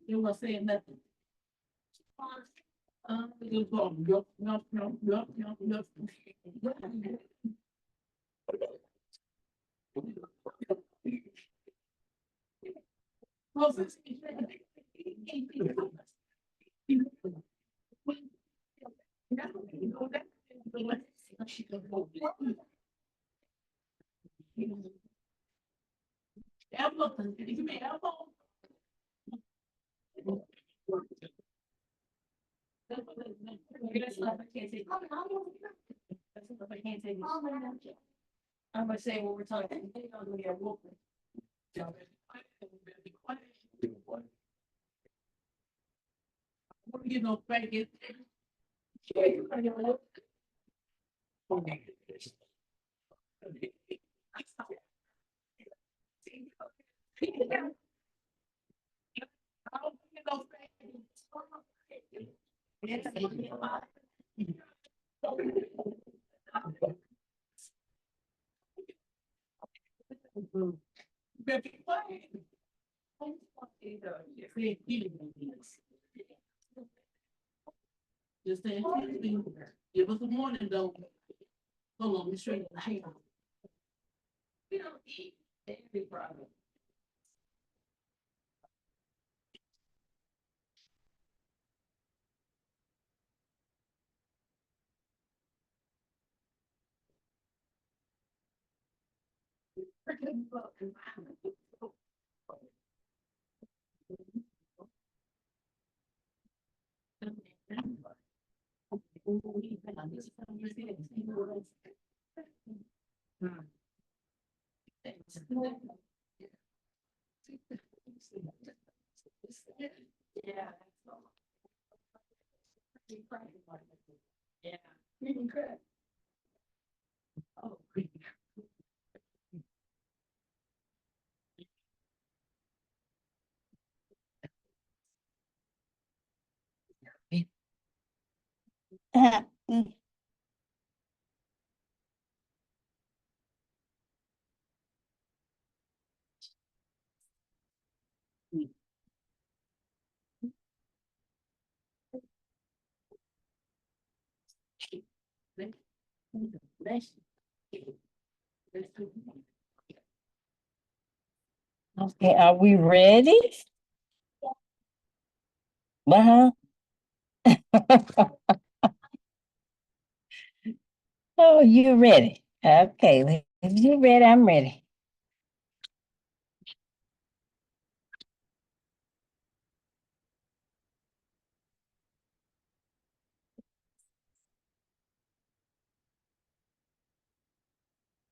You were saying nothing. I'm gonna say what we're talking. You know, thank you. Just saying, give us a morning though. Hold on, we straight. We don't eat every Friday. Yeah. Yeah. Oh, Okay, are we ready? Uh-huh. Oh, you're ready. Okay, if you're ready, I'm ready.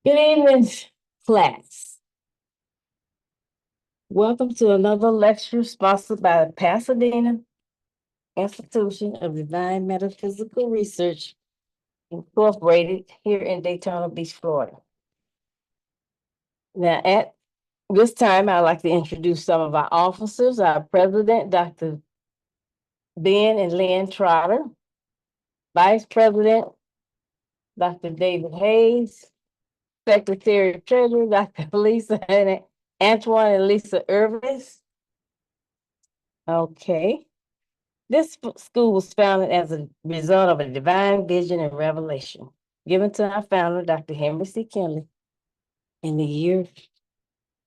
Good evening, class. Welcome to another lecture sponsored by the Pasadena Institution of Divine Metaphysical Research, Incorporated here in Daytona Beach, Florida. Now, at this time, I'd like to introduce some of our officers. Our president, Dr. Ben and Lynn Trotter. Vice President, Dr. David Hayes. Secretary of Treasury, Dr. Lisa and Antoine and Lisa Irvis. Okay. This school was founded as a result of a divine vision and revelation given to our founder, Dr. Henry C. Kinley, in the year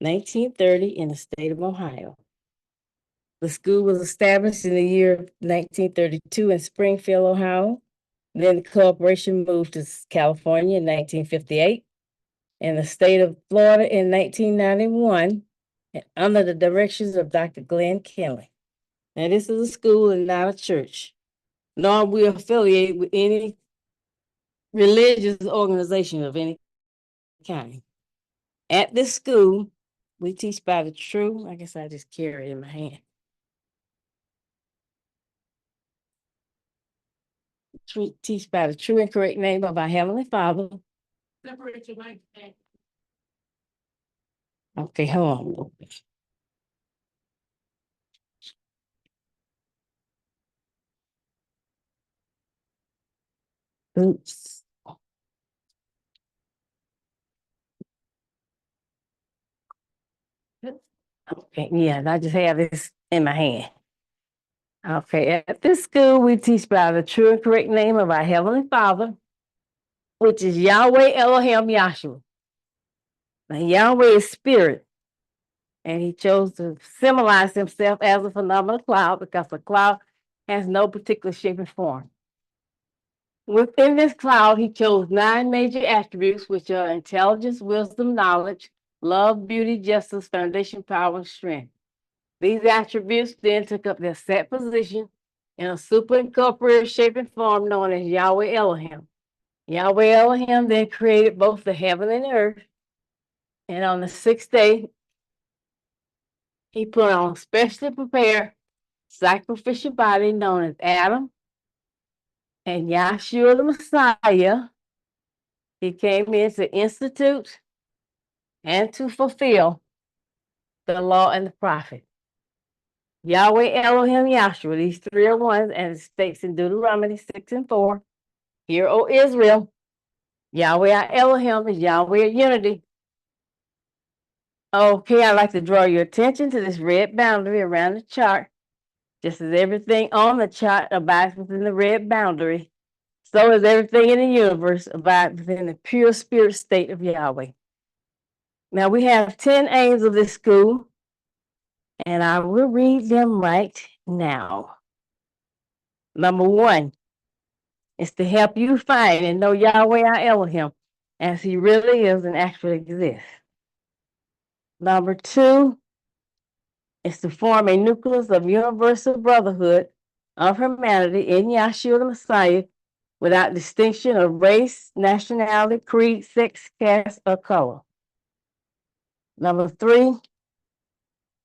1930 in the state of Ohio. The school was established in the year 1932 in Springfield, Ohio. Then the corporation moved to California in 1958 and the state of Florida in 1991 under the directions of Dr. Glenn Kinley. Now, this is a school and not a church, nor are we affiliated with any religious organization of any kind. At this school, we teach by the true, I guess I just carry it in my hand. Teach by the true and correct name of our Heavenly Father. Separate your mic. Okay, hold on. Oops. Okay, yeah, and I just have this in my hand. Okay, at this school, we teach by the true and correct name of our Heavenly Father, which is Yahweh Elohim Yahshua. Now, Yahweh is spirit, and he chose to symbolize himself as a phenomenal cloud because the cloud has no particular shape and form. Within this cloud, he chose 9 major attributes, which are intelligence, wisdom, knowledge, love, beauty, justice, foundation, power, and strength. These attributes then took up their set position in a super incorporated shape and form known as Yahweh Elohim. Yahweh Elohim then created both the heaven and earth, and on the 6th day, he put on a specially prepared sacrificial body known as Adam, and Yahshua the Messiah. He came in to institute and to fulfill the law and the prophet. Yahweh Elohim Yahshua, these 3 are one, and it states in Deuteronomy 6:4, Hear, O Israel, Yahweh our Elohim is Yahweh of unity. Okay, I'd like to draw your attention to this red boundary around the chart. Just as everything on the chart abides within the red boundary, so is everything in the universe abides within the pure spirit state of Yahweh. Now we have 10 aims of this school, and I will read them right now. Number 1 is to help you find and know Yahweh our Elohim as he really is and actually exists. Number 2 is to form a nucleus of universal brotherhood of humanity in Yahshua the Messiah without distinction of race, nationality, creed, sex, caste, or color. Number 3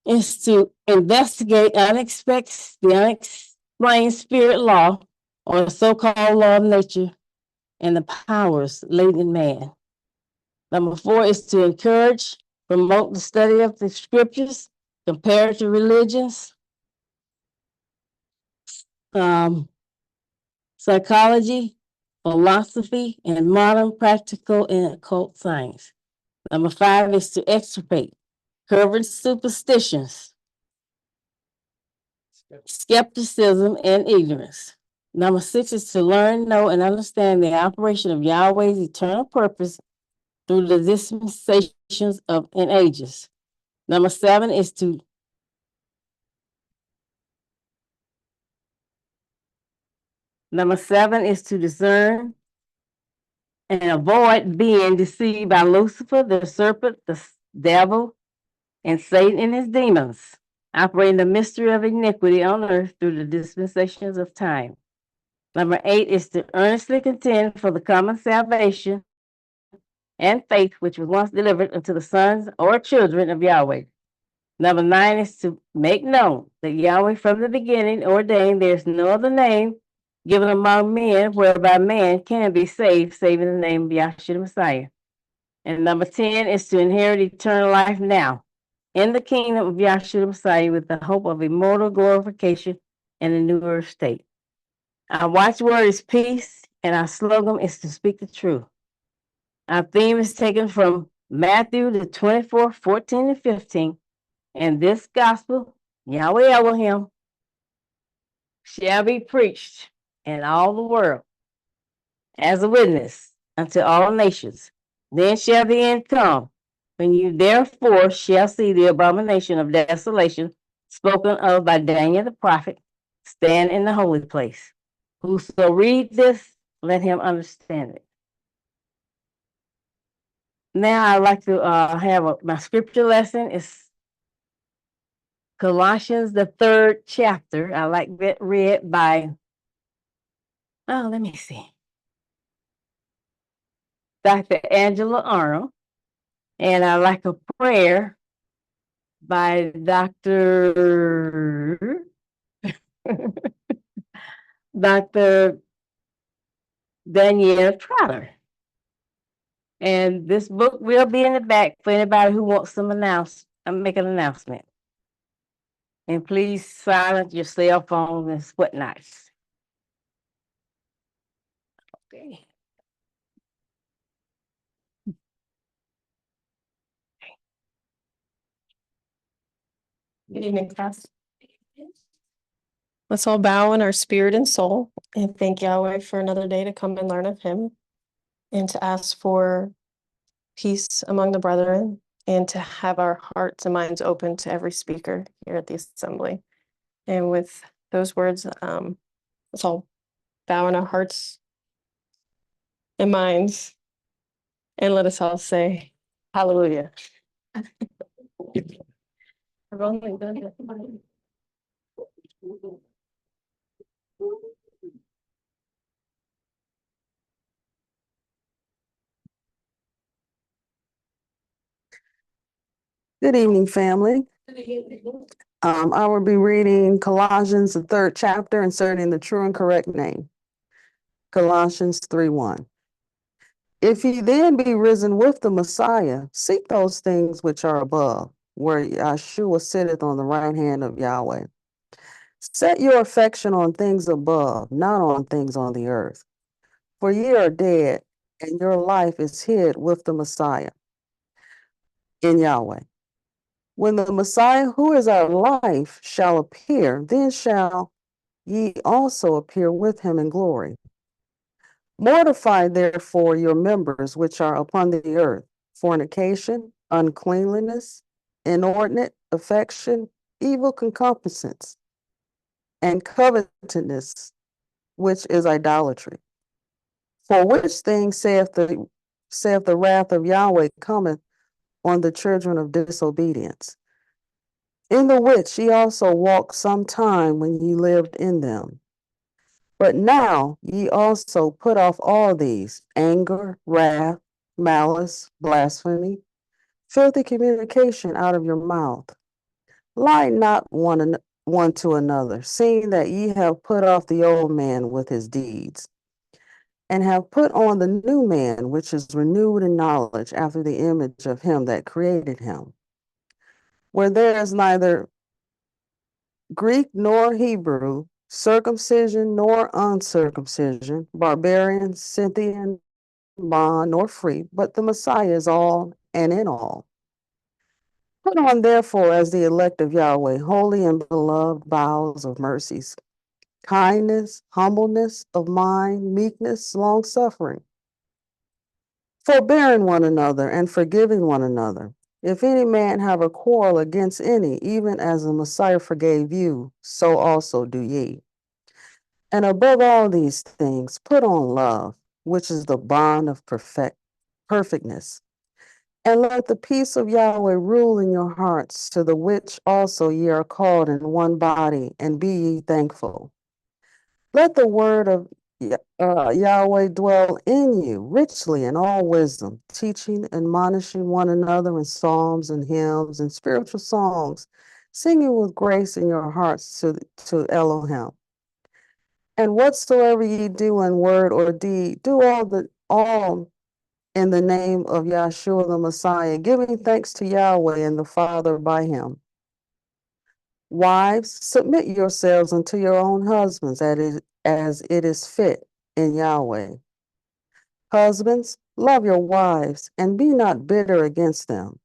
is to investigate the unexplained spirit law or the so-called law of nature and the powers latent in man. Number 4 is to encourage, promote the study of the scriptures, comparative religions, psychology, philosophy, and modern practical and occult science. Number 5 is to extirpate current superstitions, skepticism, and ignorance. Number 6 is to learn, know, and understand the operation of Yahweh's eternal purpose through the dispensations of and ages. Number 7 is to discern and avoid being deceived by Lucifer, the serpent, the devil, and Satan and his demons, operating the mystery of iniquity on earth through the dispensations of time. Number 8 is to earnestly contend for the common salvation and faith which was once delivered unto the sons or children of Yahweh. Number 9 is to make known that Yahweh from the beginning ordained there is no other name given among men whereby man can be saved, save in the name of Yahshua the Messiah. And number 10 is to inherit eternal life now in the kingdom of Yahshua the Messiah with the hope of immortal glorification in the new earth state. Our watchword is peace, and our slogan is to speak the truth. Our theme is taken from Matthew the 24, 14 and 15. And this gospel, Yahweh Elohim, shall be preached in all the world as a witness unto all nations. Then shall the end come, when you therefore shall see the abomination of desolation spoken of by Daniel the prophet stand in the holy place. Whoso read this, let him understand it. Now I'd like to have my scripture lesson is Colossians, the 3rd chapter. I like that read by, let me see, Dr. Angela Arnold. And I like a prayer by Dr. Dr. Danielle Trotter. And this book will be in the back for anybody who wants some make an announcement. And please silence your cell phones and whatnot. Okay. Good evening, class. Let's all bow in our spirit and soul and thank Yahweh for another day to come and learn of him and to ask for peace among the brethren and to have our hearts and minds open to every speaker here at the assembly. And with those words, let's all bow in our hearts and minds and let us all say hallelujah. I've only done that. Good evening, family. I will be reading Colossians, the 3rd chapter, inserting the true and correct name. Colossians 3:1. If ye then be risen with the Messiah, seek those things which are above, where Yahshua sitteth on the right hand of Yahweh. Set your affection on things above, not on things on the earth. For ye are dead, and your life is hid with the Messiah in Yahweh. When the Messiah, who is our life, shall appear, then shall ye also appear with him in glory. Mortify therefore your members which are upon the earth, fornication, uncleanliness, inordinate affection, evil concupiscence, and covetousness, which is idolatry. For which thing saith the wrath of Yahweh cometh on the children of disobedience, in the which ye also walked some time when ye lived in them. But now ye also put off all these: anger, wrath, malice, blasphemy, filthy communication out of your mouth. Lie not one to another, seeing that ye have put off the old man with his deeds, and have put on the new man, which is renewed in knowledge after the image of him that created him, where there is neither Greek nor Hebrew, circumcision nor uncircumcision, barbarian, Scythian, bond nor free, but the Messiah is all and in all. Put on therefore as the elect of Yahweh, holy and beloved bowels of mercies, kindness, humbleness of mind, meekness, long suffering, forbearing one another and forgiving one another. If any man have a quarrel against any, even as the Messiah forgave you, so also do ye. And above all these things, put on love, which is the bond of perfectness. And let the peace of Yahweh rule in your hearts, to the which also ye are called in one body, and be ye thankful. Let the word of Yahweh dwell in you richly in all wisdom, teaching, admonishing one another in psalms and hymns and spiritual songs, singing with grace in your hearts to Elohim. And whatsoever ye do in word or deed, do all in the name of Yahshua the Messiah, giving thanks to Yahweh and the Father by him. Wives, submit yourselves unto your own husbands as it is fit in Yahweh. Husbands, love your wives and be not bitter against them.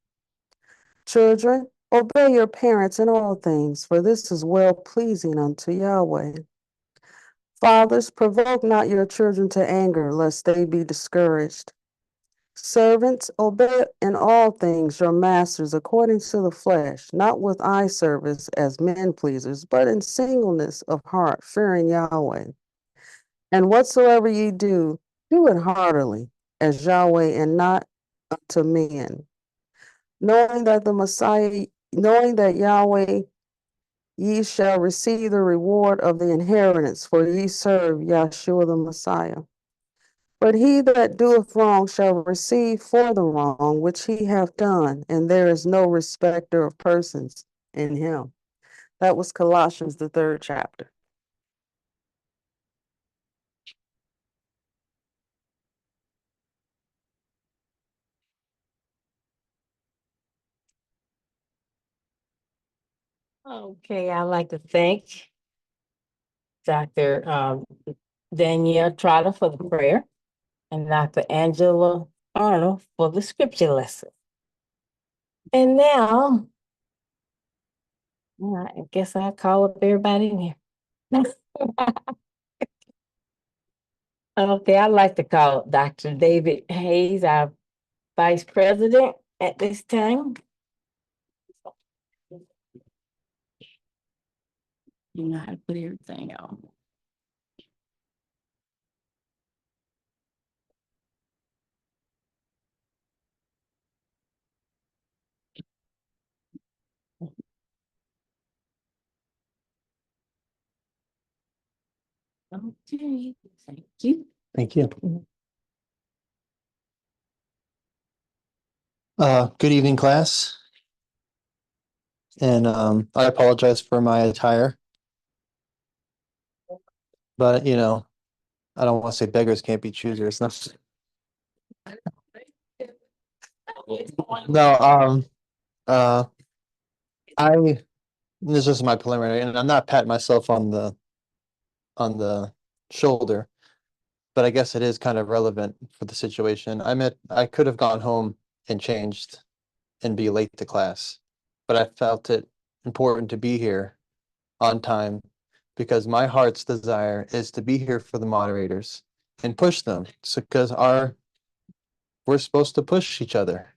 Children, obey your parents in all things, for this is well pleasing unto Yahweh. Fathers, provoke not your children to anger, lest they be discouraged. Servants, obey in all things your masters according to the flesh, not with eye service as men pleasers, but in singleness of heart, fearing Yahweh. And whatsoever ye do, do it heartily, as Yahweh and not unto men, knowing that Yahweh ye shall receive the reward of the inheritance, for ye serve Yahshua the Messiah. But he that doeth wrong shall receive for the wrong which he hath done, and there is no respecter of persons in him. That was Colossians, the 3rd chapter. Okay, I'd like to thank Dr. Danielle Trotter for the prayer. and Dr. Angela Arnold for the scripture lesson. And now, I guess I'll call up everybody in here. Okay, I'd like to call Dr. David Hayes, our Vice President at this time. You know how to put everything on. Okay, thank you. Thank you. Good evening, class. And I apologize for my attire. But you know, I don't want to say beggars can't be choosers. No, uh I this is my preliminary, and I'm not patting myself on the shoulder, but I guess it is kind of relevant for the situation. I could have gone home and changed and be late to class, but I felt it important to be here on time because my heart's desire is to be here for the moderators and push them. So because we're supposed to push each other.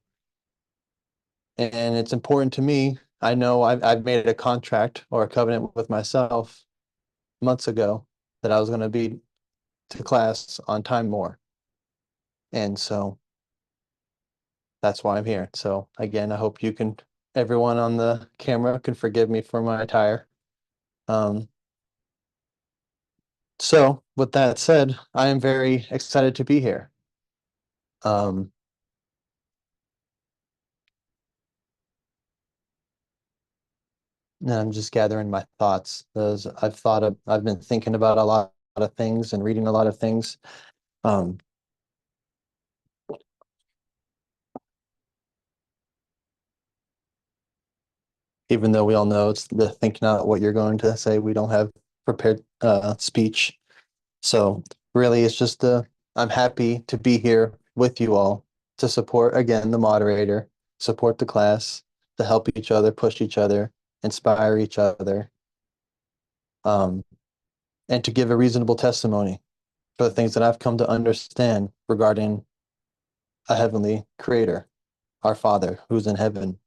And it's important to me. I know I've made a contract or a covenant with myself months ago that I was going to be to class on time more. And so that's why I'm here. So again, I hope everyone on the camera can forgive me for my attire. So with that said, I am very excited to be here. And I'm just gathering my thoughts because I've been thinking about a lot of things and reading a lot of things. Even though we all know it's the think not what you're going to say, we don't have prepared speech. So really it's just I'm happy to be here with you all to support again the moderator, support the class, to help each other, push each other, inspire each other, and to give a reasonable testimony for the things that I've come to understand regarding a heavenly creator, our Father who's in heaven.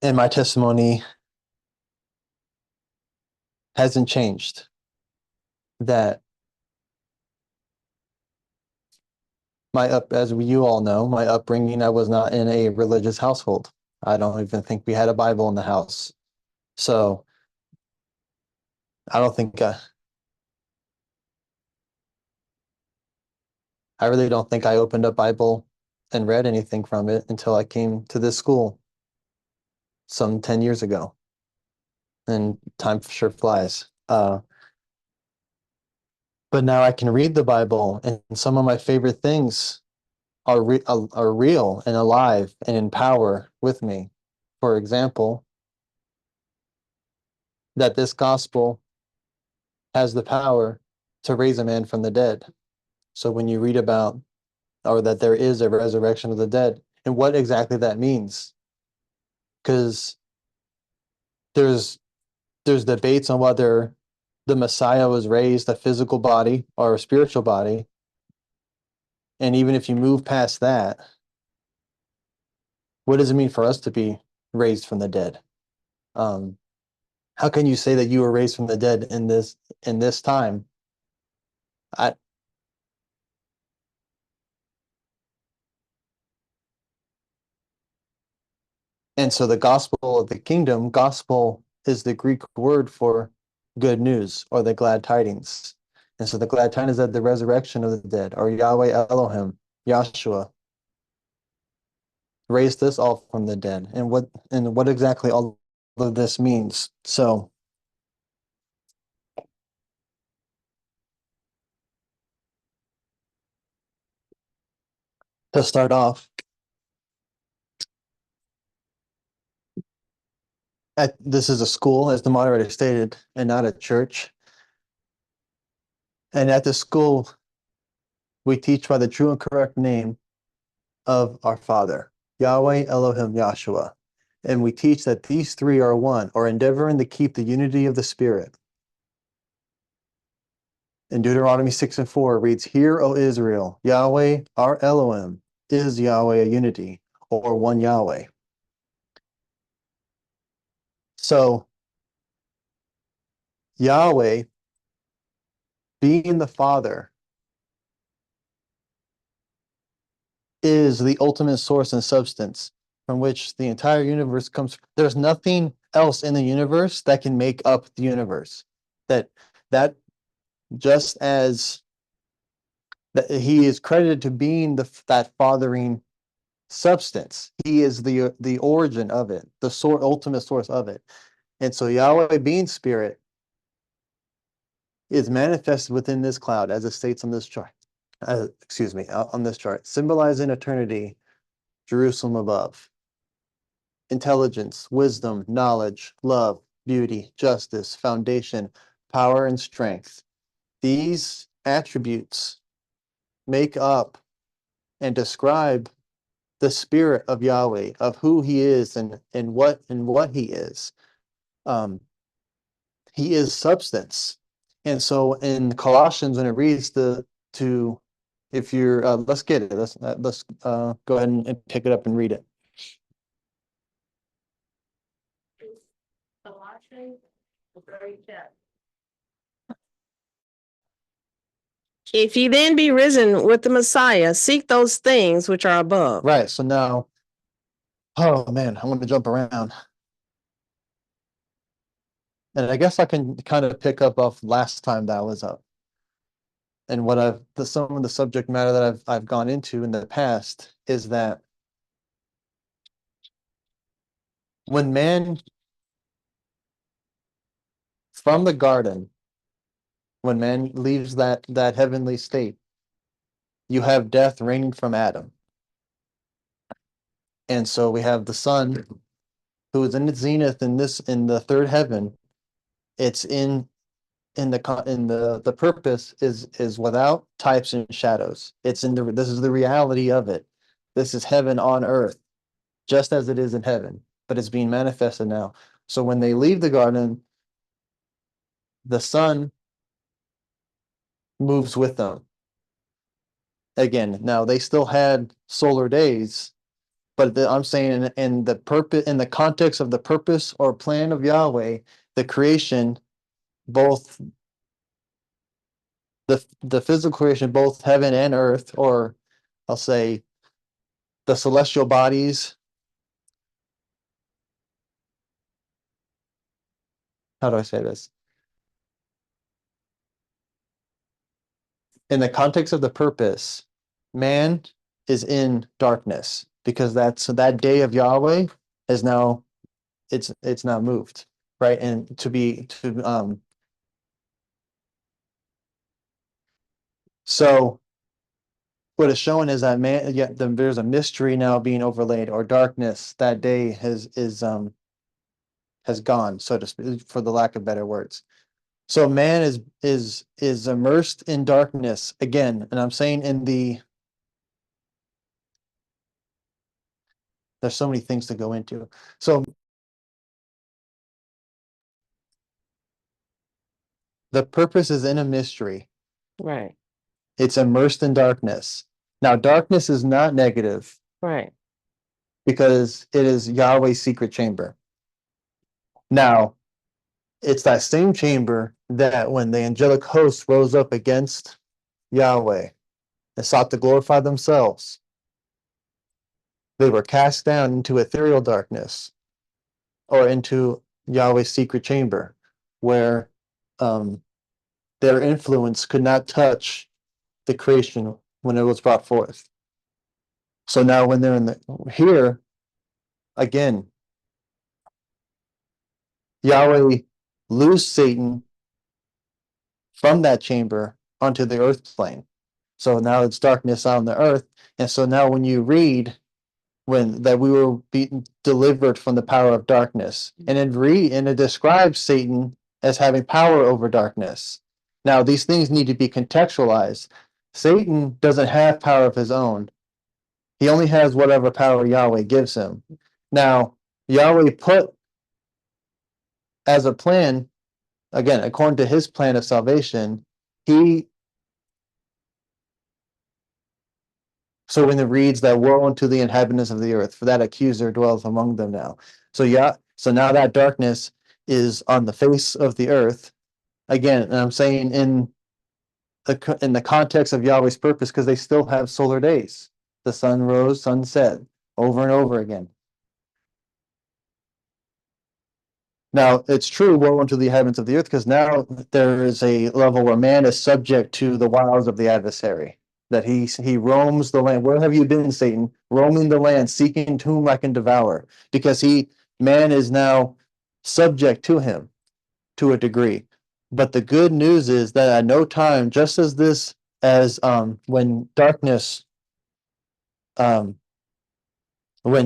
And my testimony hasn't changed. That as you all know, my upbringing, I was not in a religious household. I don't even think we had a Bible in the house. So I don't think I really don't think I opened a Bible and read anything from it until I came to this school some 10 years ago. And time sure flies. But now I can read the Bible, and some of my favorite things are real and alive and in power with me. For example, that this gospel has the power to raise a man from the dead. So when you read about, or that there is a resurrection of the dead, and what exactly that means, because there's debates on whether the Messiah was raised a physical body or a spiritual body. And even if you move past that, what does it mean for us to be raised from the dead? How can you say that you were raised from the dead in this time? And so the gospel of the kingdom, gospel is the Greek word for good news or the glad tidings. And so the glad tidings of the resurrection of the dead, or Yahweh Elohim Yahshua, raised us all from the dead. And what exactly all of this means. So to start off, this is a school, as the moderator stated, and not a church. And at the school, we teach by the true and correct name of our Father, Yahweh Elohim Yahshua. And we teach that these three are one, or endeavoring to keep the unity of the Spirit. In Deuteronomy 6:4 reads, Hear, O Israel, Yahweh, our Elohim, is Yahweh a unity, or one Yahweh. So, Yahweh, being the Father, is the ultimate source and substance from which the entire universe comes. There's nothing else in the universe that can make up the universe. That just as that he is credited to being that fathering substance, he is the origin of it, the ultimate source of it. And so Yahweh, being spirit, is manifested within this cloud, as it states on this chart. On this chart, symbolizing eternity, Jerusalem above. Intelligence, wisdom, knowledge, love, beauty, justice, foundation, power, and strength. These attributes make up and describe the spirit of Yahweh, of who he is and what he is. He is substance. And so in Colossians, when it reads if you're let's get it. Let's go ahead and pick it up and read it. Colossians, the third chapter. If ye then be risen with the Messiah, seek those things which are above. Right. So now, oh man, I want to jump around. And I guess I can kind of pick up off last time that was up. And what some of the subject matter that I've gone into in the past is that when man from the garden, when man leaves that heavenly state, you have death reigning from Adam. And so we have the sun who is in its zenith in the third heaven. It's in the purpose is without types and shadows. This is the reality of it. This is heaven on earth, just as it is in heaven, but it's being manifested now. So when they leave the garden, the sun moves with them. Again, now they still had solar days, but I'm saying in the purpose, in the context of the purpose or plan of Yahweh, the creation, both the physical creation, both heaven and earth, or I'll say the celestial bodies. How do I say this? In the context of the purpose, man is in darkness because that day of Yahweh is now it's now moved, right? And so what is shown is that man, there's a mystery now being overlaid, or darkness. That day has gone, so to speak, for the lack of better words. So man is immersed in darkness again, and I'm saying there's so many things to go into. So the purpose is in a mystery. Right, It's immersed in darkness. Now, darkness is not negative right. because it is Yahweh's secret chamber. Now, it's that same chamber that when the angelic host rose up against Yahweh and sought to glorify themselves, they were cast down into ethereal darkness or into Yahweh's secret chamber, where their influence could not touch the creation when it was brought forth. So now when they're here, again, Yahweh loosed Satan from that chamber onto the earth plane. So now it's darkness on the earth. And so now when you read that we were being delivered from the power of darkness, and it describes Satan as having power over darkness. Now, these things need to be contextualized. Satan doesn't have power of his own. He only has whatever power Yahweh gives him. Now, Yahweh put as a plan, again, according to his plan of salvation, so when it reads that woe unto the inhabitants of the earth, for that accuser dwelleth among them now. So so now that darkness is on the face of the earth. Again, and I'm saying in the context of Yahweh's purpose, because they still have solar days. The sun rose, sun set, over and over again. Now, it's true, woe unto the inhabitants of the earth, because now there is a level where man is subject to the wiles of the adversary. That he roams the land. Where have you been, Satan? Roaming the land, seeking whom I can devour. Because man is now subject to him to a degree. But the good news is that at no time, just as when darkness, when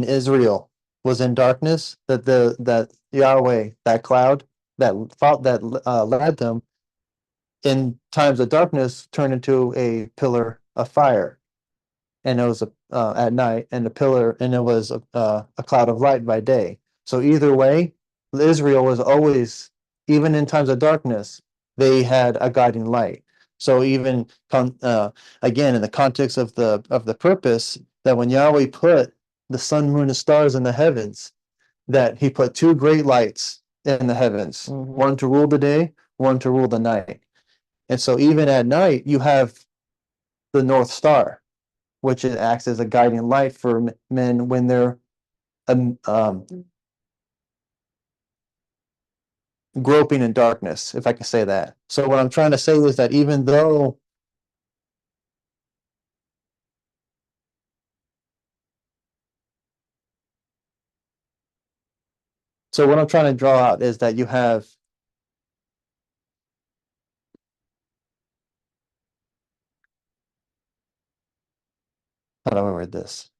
Israel was in darkness, that Yahweh, that cloud that led them in times of darkness, turned into a pillar of fire, and it was at night, and it was a cloud of light by day. So either way, Israel was always, even in times of darkness, they had a guiding light. So even again, in the context of the purpose, that when Yahweh put the sun, moon, and stars in the heavens, that he put two great lights in the heavens, one to rule the day, one to rule the night. And so even at night, you have the North Star, which it acts as a guiding light for men when they're groping in darkness, if I can say that. So what I'm trying to say is that even though so what I'm trying to draw out is that you have how do I word this?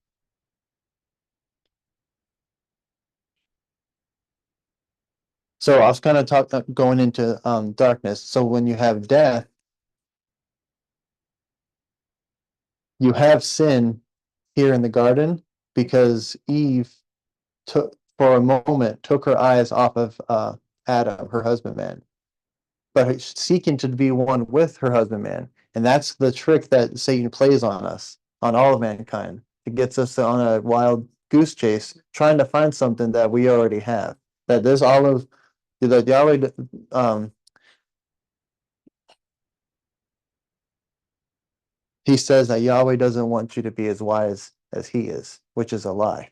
So I was kind of going into darkness. So when you have death, you have sin here in the garden because Eve for a moment took her eyes off of Adam, her husbandman, but seeking to be one with her husbandman. And that's the trick that Satan plays on us, on all of mankind. It gets us on a wild goose chase, trying to find something that we already have. That there's all of the Yahweh. He says that Yahweh doesn't want you to be as wise as he is, which is a lie.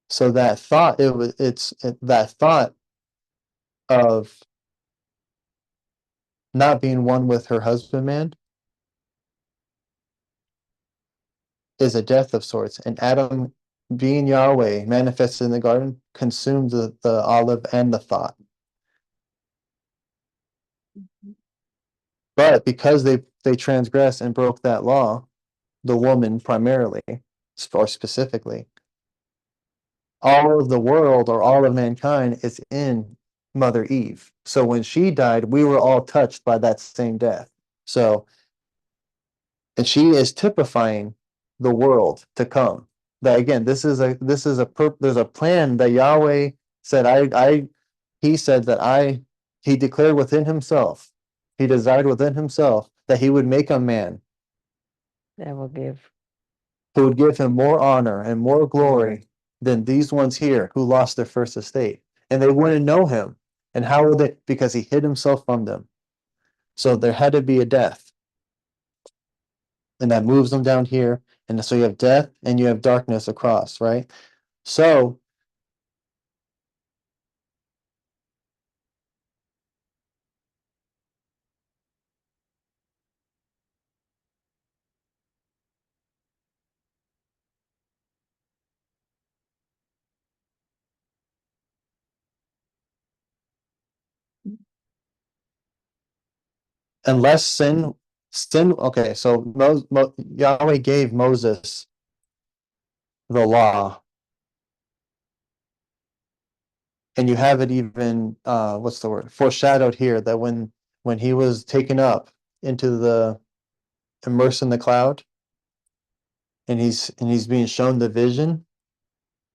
So that thought, that thought of not being one with her husbandman is a death of sorts. And Adam, being Yahweh, manifested in the garden, consumed the olive and the thought. But because they transgressed and broke that law, the woman primarily, or specifically, all of the world or all of mankind is in Mother Eve. So when she died, we were all touched by that same death. So, and she is typifying the world to come. That again, there's a plan that Yahweh said. He said that he declared within himself, he desired within himself that he would make a man That will give. who would give him more honor and more glory than these ones here who lost their first estate. And they wouldn't know him. And how would they? Because he hid himself from them. So there had to be a death. And that moves them down here. And so you have death and you have darkness across, right? So unless okay, so Yahweh gave Moses the law, And you have it even, what's the word, foreshadowed here, that when he was taken up into the, immersed in the cloud, and he's being shown the vision,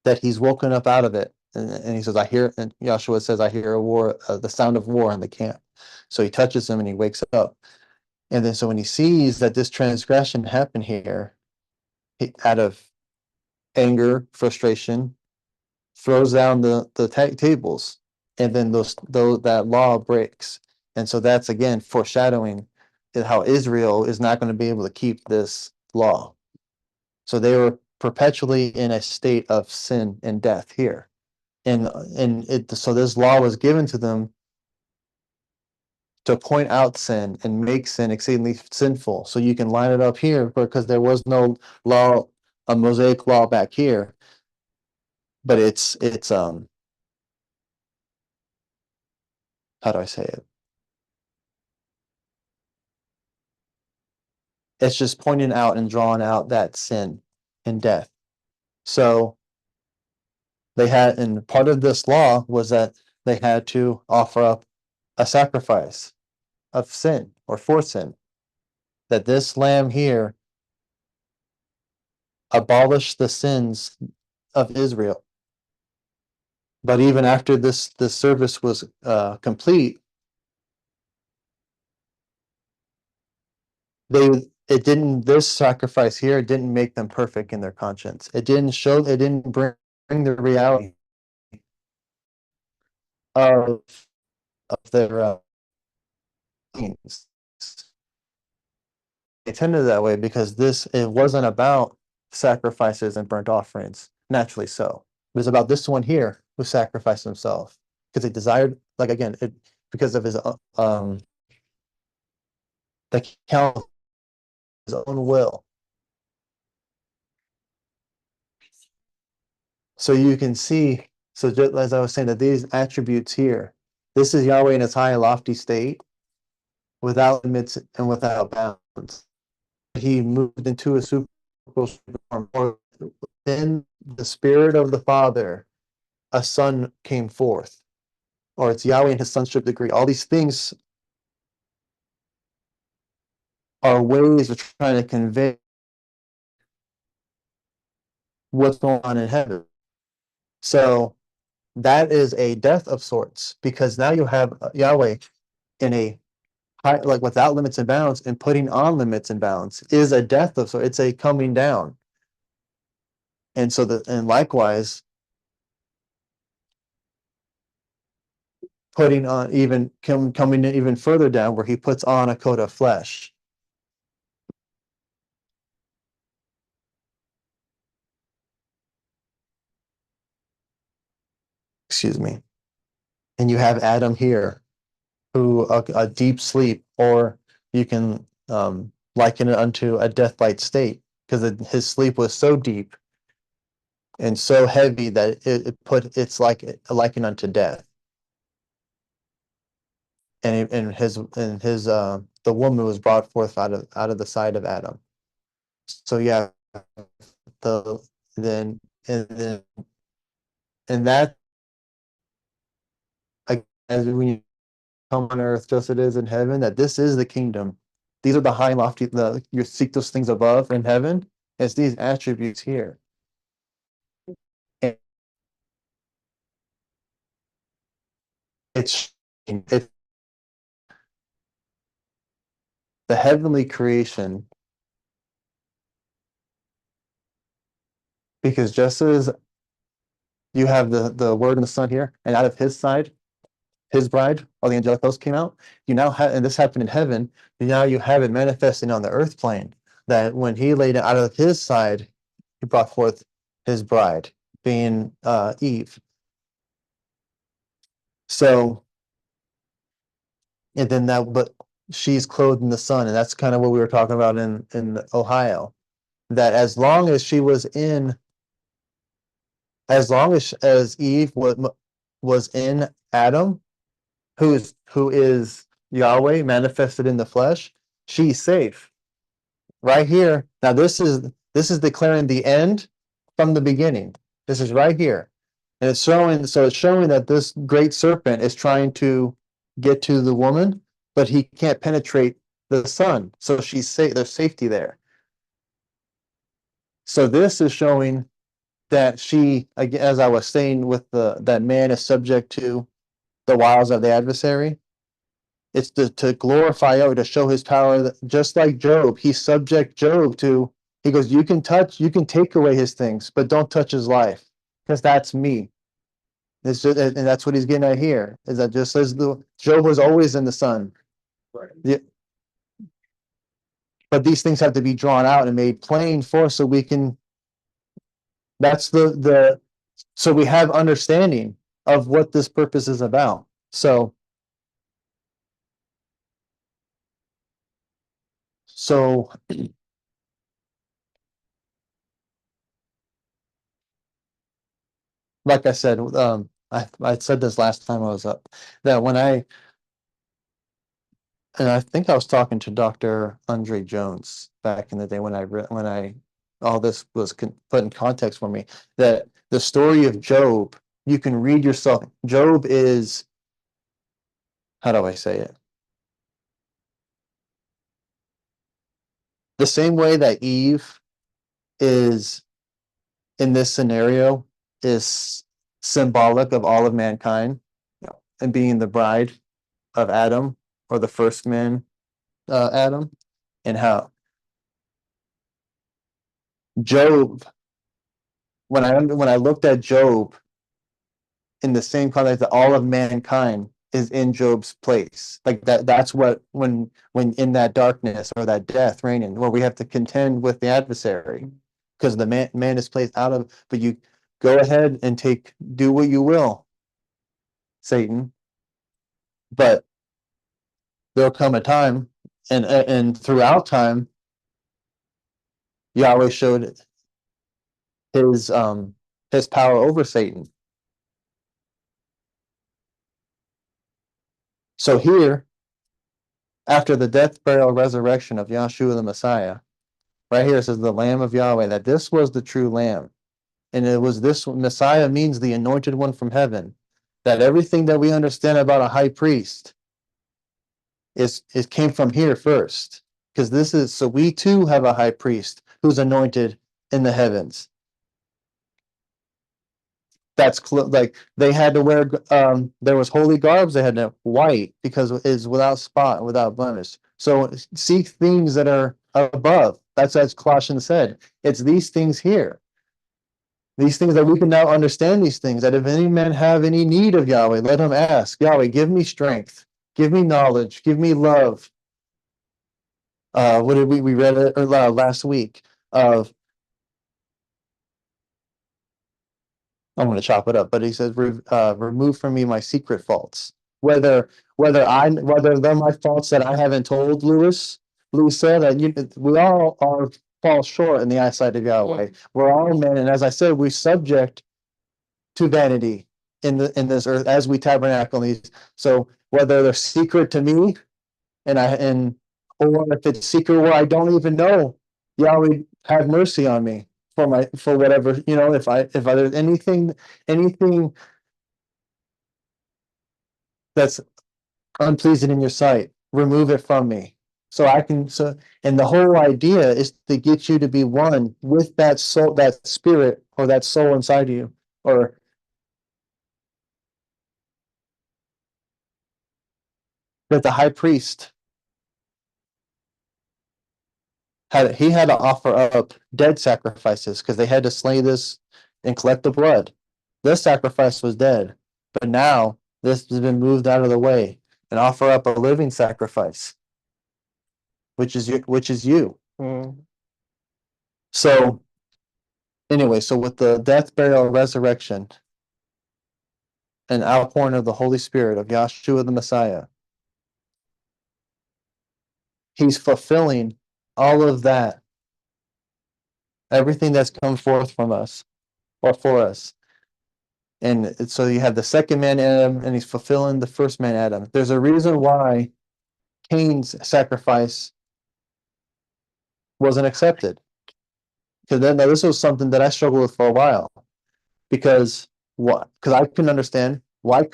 that he's woken up out of it. And he says, I hear, and Yahshua says, I hear a war, the sound of war in the camp. So he touches him and he wakes up. And then so when he sees that this transgression happened here, out of anger, frustration, throws down the tables, and then that law breaks. And so that's again foreshadowing how Israel is not going to be able to keep this law. So they were perpetually in a state of sin and death here. So this law was given to them to point out sin and make sin exceedingly sinful. So you can line it up here, because there was no law, a Mosaic law back here. But it's how do I say it? It's just pointing out and drawing out that sin and death. So they had, and part of this law was that they had to offer up a sacrifice of sin or for sin. That this lamb here abolished the sins of Israel. But even after this service was complete, this sacrifice here didn't make them perfect in their conscience. It didn't bring the reality of their things. It tended that way because it wasn't about sacrifices and burnt offerings, naturally so. It was about this one here who sacrificed himself because he desired, like again, because of his the count of his own will. So you can see, so just as I was saying, that these attributes here, this is Yahweh in his high and lofty state, without limits and without bounds. He moved into a super form, or in the spirit of the Father, a son came forth, or it's Yahweh in his sonship degree. All these things are ways of trying to convey what's going on in heaven. So that is a death of sorts, because now you have Yahweh in a high, like without limits and bounds, and putting on limits and bounds is a death of sorts. It's a coming down. And so and likewise, putting on coming even further down, where he puts on a coat of flesh. Excuse me. And you have Adam here, who a deep sleep, or you can liken it unto a death-like state, because his sleep was so deep and so heavy that it's like likened unto death. And the woman was brought forth out of the side of Adam. So yeah, then and that, as when you come on earth just as it is in heaven, that this is the kingdom. These are the high and lofty, you seek those things above in heaven. It's these attributes here. And it's the heavenly creation, because just as you have the word and the son here, and out of his side, his bride, or the angelic host came out, you now have, and this happened in heaven, now you have it manifesting on the earth plane, that when he laid out of his side, he brought forth his bride, being Eve. So, and then but she's clothed in the sun, and that's kind of what we were talking about in Ohio, that as long as Eve was in Adam, who is Yahweh manifested in the flesh, she's safe. Right here. Now this is declaring the end from the beginning. This is right here. And it's showing, so it's showing that this great serpent is trying to get to the woman, but he can't penetrate the son. So she's safe, there's safety there. So this is showing that she, as I was saying, with that man is subject to the wiles of the adversary. It's to glorify Yahweh, to show his power, just like Job. He subject Job to, he goes, you can take away his things, but don't touch his life, because that's me. It's just, and that's what he's getting at here, is that just as Job was always in the sun. Right. Yeah. But these things have to be drawn out and made plain for us so we can, that's so we have understanding of what this purpose is about. So like I said, I said this last time I was up, that and I think I was talking to Dr. Andre Jones back in the day when all this was put in context for me, that the story of Job, you can read yourself. Job is, how do I say it? The same way that Eve is in this scenario is symbolic of all of mankind, and being the bride of Adam, or the first man, Adam, and how Job, when I looked at Job in the same context, that all of mankind is in Job's place, like that's what, when in that darkness or that death reigning, where we have to contend with the adversary, because the man is placed out of, but you go ahead and do what you will, Satan, but there'll come a time, and throughout time, Yahweh showed his power over Satan. So here, after the death, burial, resurrection of Yahshua the Messiah, right here it says the Lamb of Yahweh, that this was the true Lamb. And it was this Messiah, means the anointed one from heaven, that everything that we understand about a high priest it came from here first. Because so we too have a high priest who's anointed in the heavens. That's like they had to wear, there was holy garbs, they had to white, because it's without spot, without blemish. So seek things that are above. That's as Colossians said. It's these things here. These things that we can now understand, these things, that if any man have any need of Yahweh, let him ask. Yahweh, give me strength, give me knowledge, give me love. What did we read it last week of, I'm going to chop it up, but he says, remove from me my secret faults. Whether they're my faults that I haven't told Lewis said that we all fall short in the eyesight of Yahweh. We're all men, and as I said, we subject to vanity in this earth as we tabernacle in these. So whether they're secret to me, or if it's secret where I don't even know, Yahweh have mercy on me for whatever, if there's anything that's unpleasing in your sight, remove it from me. And the whole idea is to get you to be one with that soul, that spirit, or that soul inside you, or that the high priest had to offer up dead sacrifices, because they had to slay this and collect the blood. This sacrifice was dead, but now this has been moved out of the way, and offer up a living sacrifice, which is you. So anyway, so with the death, burial, resurrection, and outpouring of the Holy Spirit of Yahshua the Messiah, he's fulfilling all of that, everything that's come forth from us or for us. And so you have the second man Adam, and he's fulfilling the first man Adam. There's a reason why Cain's sacrifice wasn't accepted. Because then this was something that I struggled with for a while. Because What? Because I couldn't understand why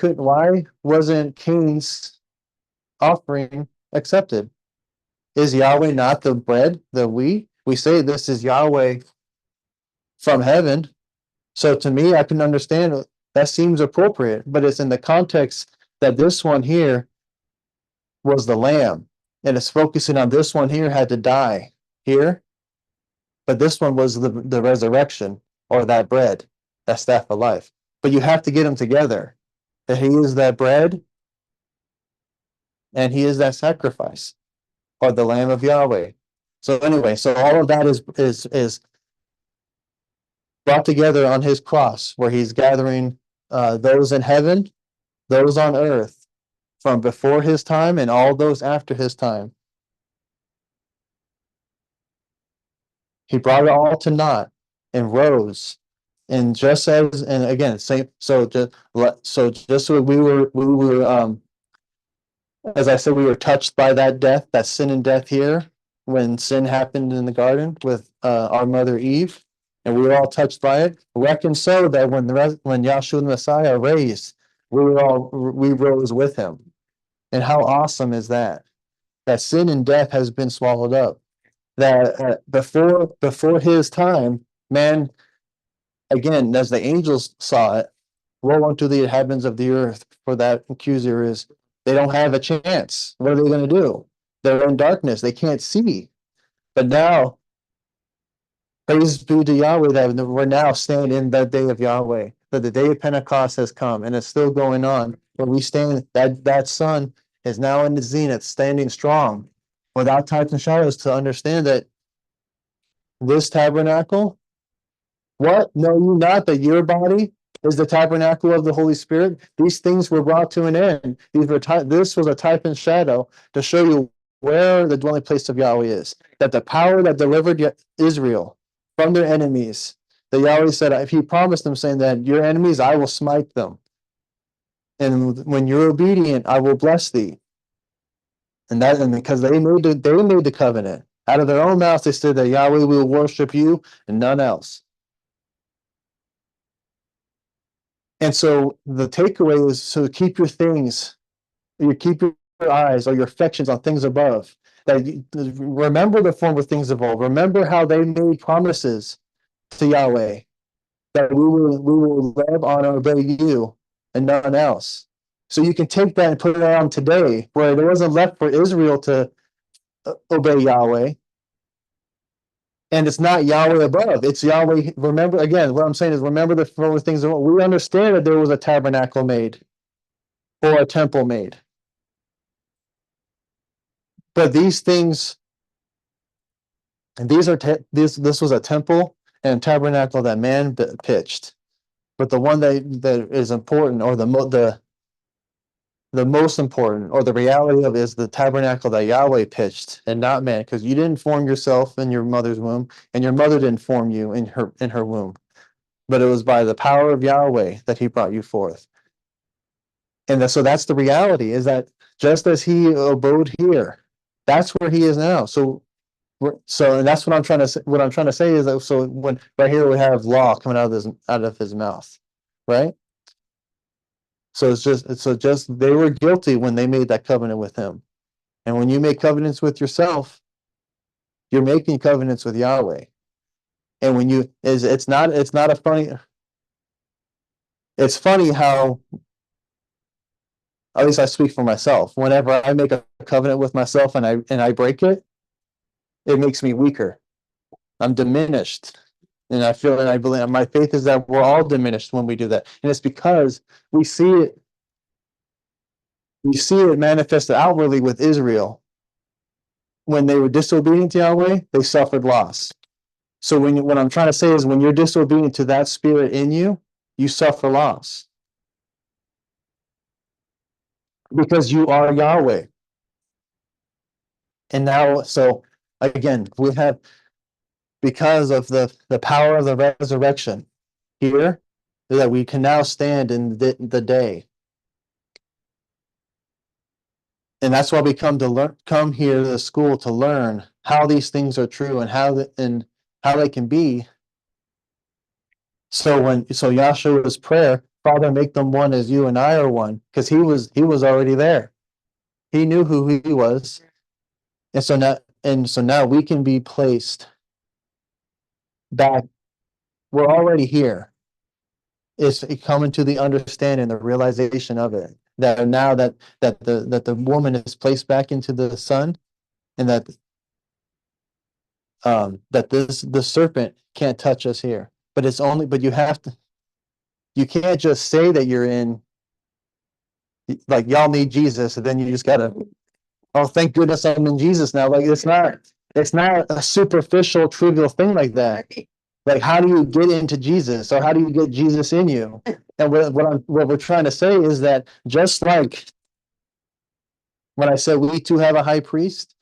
wasn't Cain's offering accepted? Is Yahweh not the bread that we say this is Yahweh from heaven? So to me, I can understand that seems appropriate, but it's in the context that this one here was the lamb, and it's focusing on this one here had to die here, but this one was the resurrection or that bread, that staff of life. But you have to get them together. That he is that bread and he is that sacrifice or the Lamb of Yahweh. So anyway, so all of that is brought together on his cross, where he's gathering those in heaven, those on earth, from before his time and all those after his time. He brought it all to naught and rose. And just as, and again, same. So just so we were as I said, we were touched by that death, that sin and death here, when sin happened in the garden with our mother Eve, and we were all touched by it. Reckon so that when Yahshua the Messiah raised, we rose with him. And how awesome is that? That sin and death has been swallowed up. That before his time, man, again, as the angels saw it, woe unto the inhabitants of the earth, for that accuser is, they don't have a chance. What are they going to do? They're in darkness. They can't see. But now, praise be to Yahweh that we're now standing in that day of Yahweh. That the day of Pentecost has come, and it's still going on. Where we stand, that sun is now in the zenith, standing strong, without types and shadows, to understand that this tabernacle, what? Know you not that your body is the tabernacle of the Holy Spirit? These things were brought to an end. This was a type and shadow to show you where the dwelling place of Yahweh is. That the power that delivered Israel from their enemies, that Yahweh said, if he promised them, saying that your enemies, I will smite them. And when you're obedient, I will bless thee. And because they made the covenant. Out of their own mouths, they said that Yahweh will worship you and none else. And so the takeaway is to keep your things, you keep your eyes or your affections on things above. That remember the former things of old. Remember how they made promises to Yahweh that we will live on and obey you and none else. So you can take that and put it on today, where there wasn't left for Israel to obey Yahweh. And it's not Yahweh above, it's Yahweh. Remember, again, what I'm saying is remember the former things. We understand that there was a tabernacle made or a temple made. But these things, and this was a temple and tabernacle that man pitched. But the one that is important, or the most important, or the reality of it, is the tabernacle that Yahweh pitched and not man, because you didn't form yourself in your mother's womb, and your mother didn't form you in her womb. But it was by the power of Yahweh that he brought you forth. And so that's the reality, is that just as he abode here, that's where he is now. So and that's what I'm trying to say. What I'm trying to say is that, so when right here we have law coming out of his mouth, right? So it's just they were guilty when they made that covenant with him. And when you make covenants with yourself, you're making covenants with Yahweh. And when you it's not a funny. It's funny how, at least I speak for myself, whenever I make a covenant with myself and I break it, it makes me weaker. I'm diminished. And I feel, and I believe, my faith is that we're all diminished when we do that. And it's because we see it manifested outwardly with Israel. When they were disobedient to Yahweh, they suffered loss. So what I'm trying to say is, when you're disobedient to that spirit in you, you suffer loss. Because you are Yahweh. And now, so again, we have, because of the power of the resurrection here, that we can now stand in the day. And that's why we come here to the school to learn how these things are true and how they can be. So Yahshua's prayer Father, make them one as you and I are one, because he was already there. He knew who he was. And so now we can be placed back. We're already here. It's coming to the understanding, the realization of it. That now that the woman is placed back into the son, and that the serpent can't touch us here. But it's only but you can't just say that you're in, like, y'all need Jesus, and then you just gotta, oh, thank goodness I'm in Jesus now. Like, it's not a superficial, trivial thing like that. Like, how do you get into Jesus, or how do you get Jesus in you? And what we're trying to say is that, just like when I said we too have a high priest,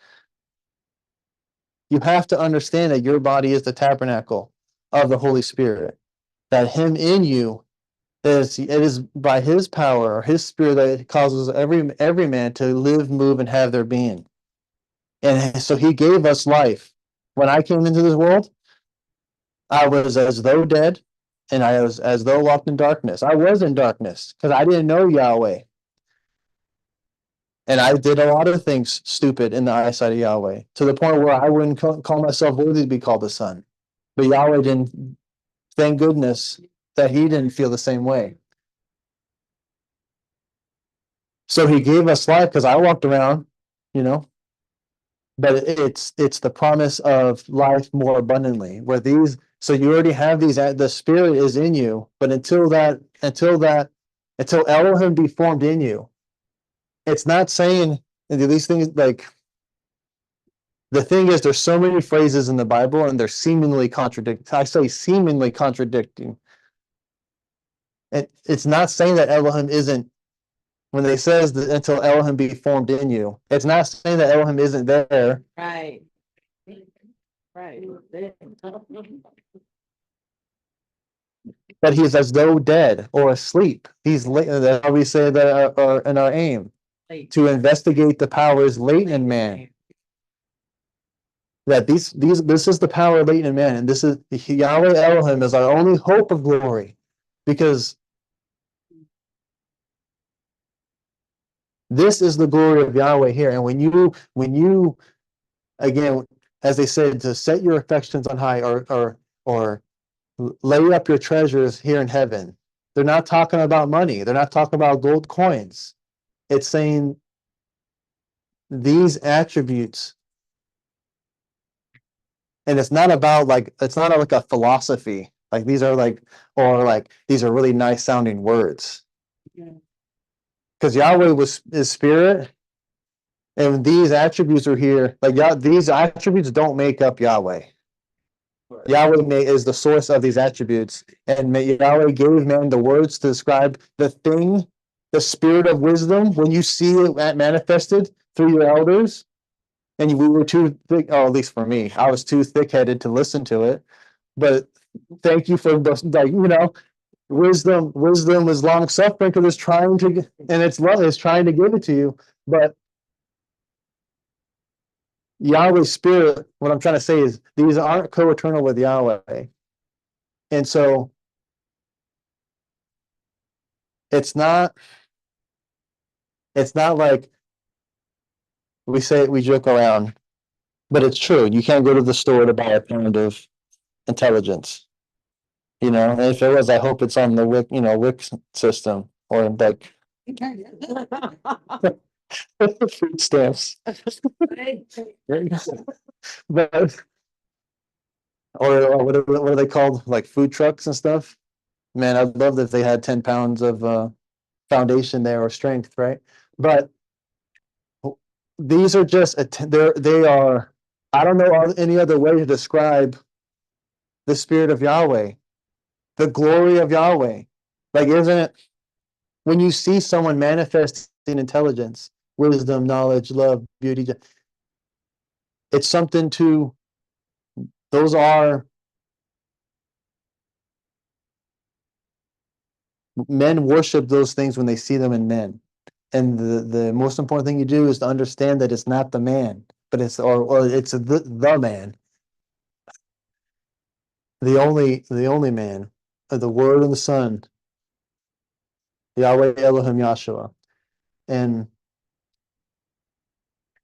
you have to understand that your body is the tabernacle of the Holy Spirit. That him in you it is by his power or his spirit that causes every man to live, move, and have their being. And so he gave us life. When I came into this world, I was as though dead, and I was as though walked in darkness. I was in darkness because I didn't know Yahweh. And I did a lot of things stupid in the eyesight of Yahweh, to the point where I wouldn't call myself worthy to be called a son. But Yahweh didn't, thank goodness that he didn't feel the same way. So he gave us life, because I walked around, you know, but it's the promise of life more abundantly, where so you already have the spirit is in you, but until Elohim be formed in you, it's not saying these things. Like, the thing is, there's so many phrases in the Bible, and they're seemingly contradicting. I say seemingly contradicting. It's not saying that Elohim isn't, when they says that until Elohim be formed in you, it's not saying that Elohim isn't there. Right. Right. But he's as though dead or asleep. He's late. How we say that in our aim to investigate the powers latent in man. That this is the power latent in man, and this is Yahweh Elohim is our only hope of glory, because this is the glory of Yahweh here. And when you again, as they said, to set your affections on high, or lay up your treasures here in heaven. They're not talking about money. They're not talking about gold coins. It's saying these attributes. And it's not about it's not like a philosophy. Like these are these are really nice sounding words. Because Yahweh is spirit, and these attributes are here. These attributes don't make up Yahweh. Yahweh is the source of these attributes, and Yahweh gave man the words to describe the thing, the spirit of wisdom. When you see it manifested through your elders, and we were too thick, or at least for me, I was too thick-headed to listen to it. But thank you for wisdom. Wisdom is long-suffering, because it's trying to, and it's love is trying to give it to you. But Yahweh's spirit, what I'm trying to say is these aren't co-eternal with Yahweh. And so it's not like we joke around, but it's true. You can't go to the store to buy a pound of intelligence. And if it was, I hope it's on the WIC system, or like food stamps. But or what are they called? Like food trucks and stuff. Man, I'd love if they had 10 pounds of foundation there, or strength, right? But these are just they are. I don't know any other way to describe the spirit of Yahweh, the glory of Yahweh. Like, isn't it when you see someone manifesting intelligence, wisdom, knowledge, love, beauty? It's something to. Those are. Men worship those things when they see them in men. And the most important thing you do is to understand that it's not the man, but it's it's the man, the only man, the Word and the Son. Yahweh Elohim Yahshua. And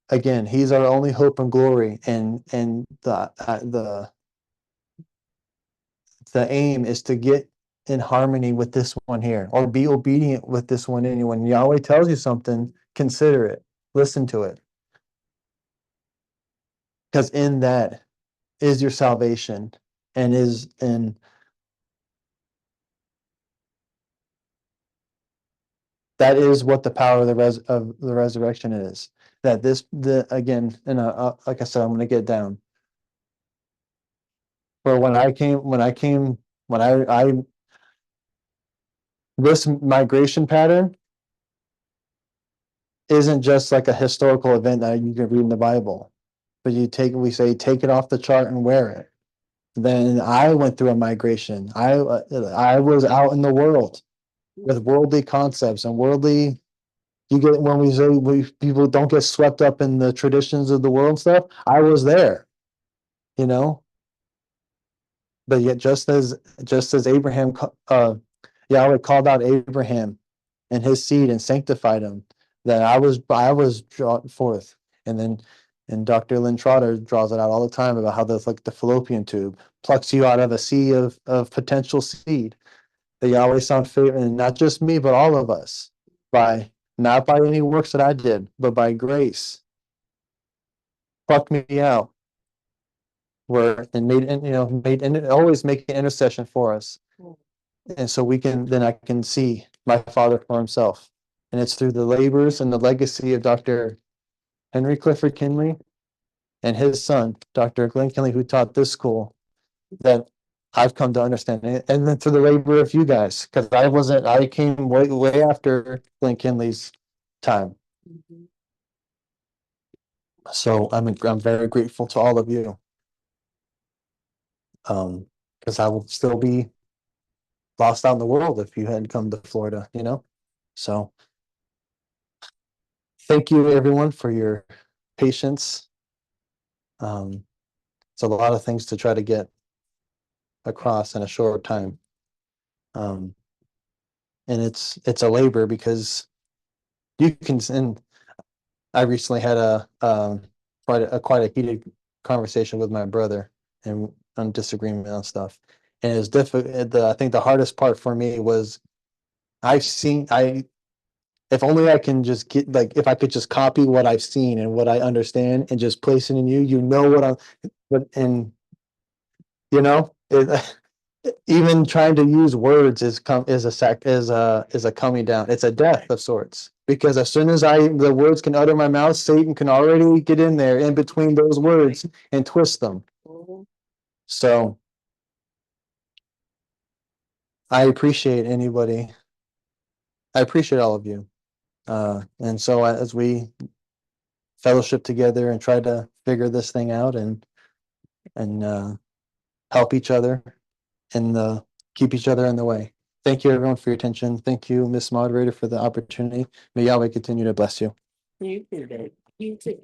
again, he's our only hope and glory. And the aim is to get in harmony with this one here, or be obedient with this one. And when Yahweh tells you something, consider it, listen to it. Because in that is your salvation, and that is what the power of the resurrection is. That again, and like I said, I'm going to get down. For this migration pattern isn't just like a historical event that you can read in the Bible, but we say, take it off the chart and wear it. Then I went through a migration. I was out in the world with worldly concepts and worldly. You get when we say people don't get swept up in the traditions of the world stuff. I was there, you know. But yet, just as Abraham, Yahweh called out Abraham and his seed and sanctified him, that I was brought forth. And Dr. Lynn Trotter draws it out all the time about how like the fallopian tube plucks you out of a sea of potential seed. That Yahweh found favor, and not just me, but all of us, not by any works that I did, but by grace, plucked me out. Always making intercession for us. And so I can see my Father for himself. And it's through the labors and the legacy of Dr. Henry Clifford Kinley and his son, Dr. Glenn Kinley, who taught this school, that I've come to understand it. And then through the labor of you guys, because I came way after Glenn Kinley's time. So I'm very grateful to all of you. Because I will still be lost out in the world if you hadn't come to Florida, you know? So thank you everyone for your patience. It's a lot of things to try to get across in a short time. And it's a labor because and I recently had quite a heated conversation with my brother and on disagreement on stuff. And it was difficult. I think the hardest part for me was if only I can just get, like, if I could just copy what I've seen and what I understand and just place it in you, and even trying to use words is a coming down. It's a death of sorts, because as soon as the words can utter my mouth, Satan can already get in there in between those words and twist them. So I appreciate all of you. And so as we fellowship together and try to figure this thing out and help each other and keep each other in the way. Thank you everyone for your attention. Thank you, Miss Moderator, for the opportunity. May Yahweh continue to bless you. You too, Dave. You too.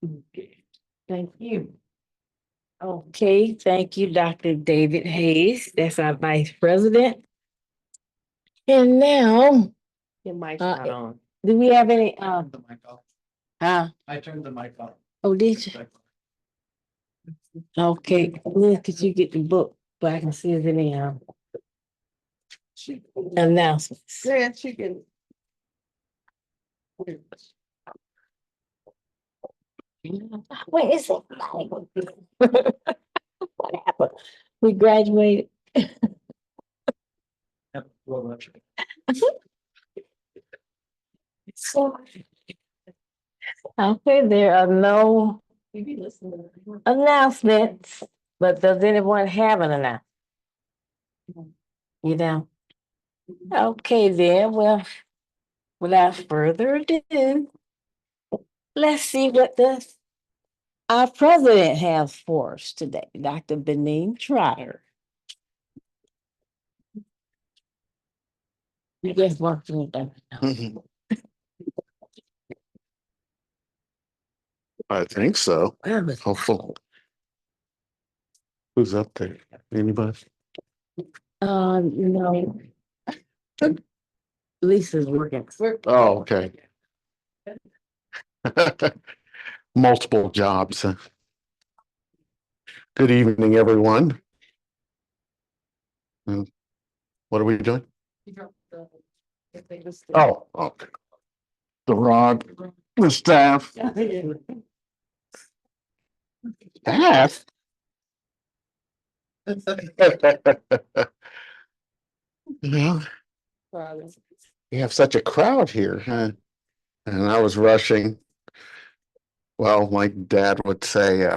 Okay. Thank you. Okay, thank you, Dr. David Hayes. That's our Vice President. And now, Your mic's Uh, not on. do we have any, The mic off. I turned the mic off. oh, did you? Okay, Liz, could you get the book so I can see if any, announcements? Yeah, she can. Wait, is it? What happened? We graduated. So, okay, there are no announcements, but does anyone have an announcement? You know? Okay, then, well, without further ado, let's see what our president has for us today, Dr. Benin Trotter. You guys want to. I think so. Hopefully. Who's up there? Anybody? No. Lisa's working. Oh, okay. Multiple jobs. Good evening, everyone. What are we doing? Oh, okay. The rod, the staff. Staff? Yeah, we have such a crowd here, huh? And I was rushing. Well, my dad would say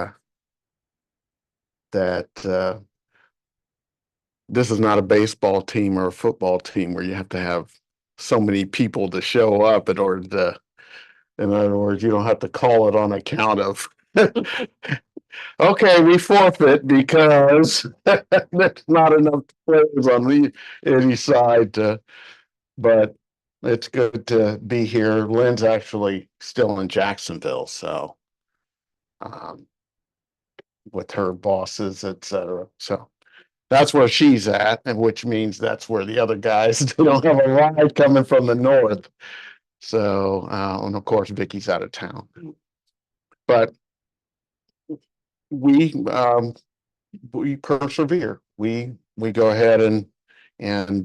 that this is not a baseball team or a football team where you have to have so many people to show up in order to, in other words, you don't have to call it on account of, okay, we forfeit because there's not enough players on any side to, but it's good to be here. Lynn's actually still in Jacksonville, so with her bosses, etc. So that's where she's at, and which means that's where the other guys they don't have a ride coming from the north. So and of course Vicky's out of town. But we persevere. We go ahead and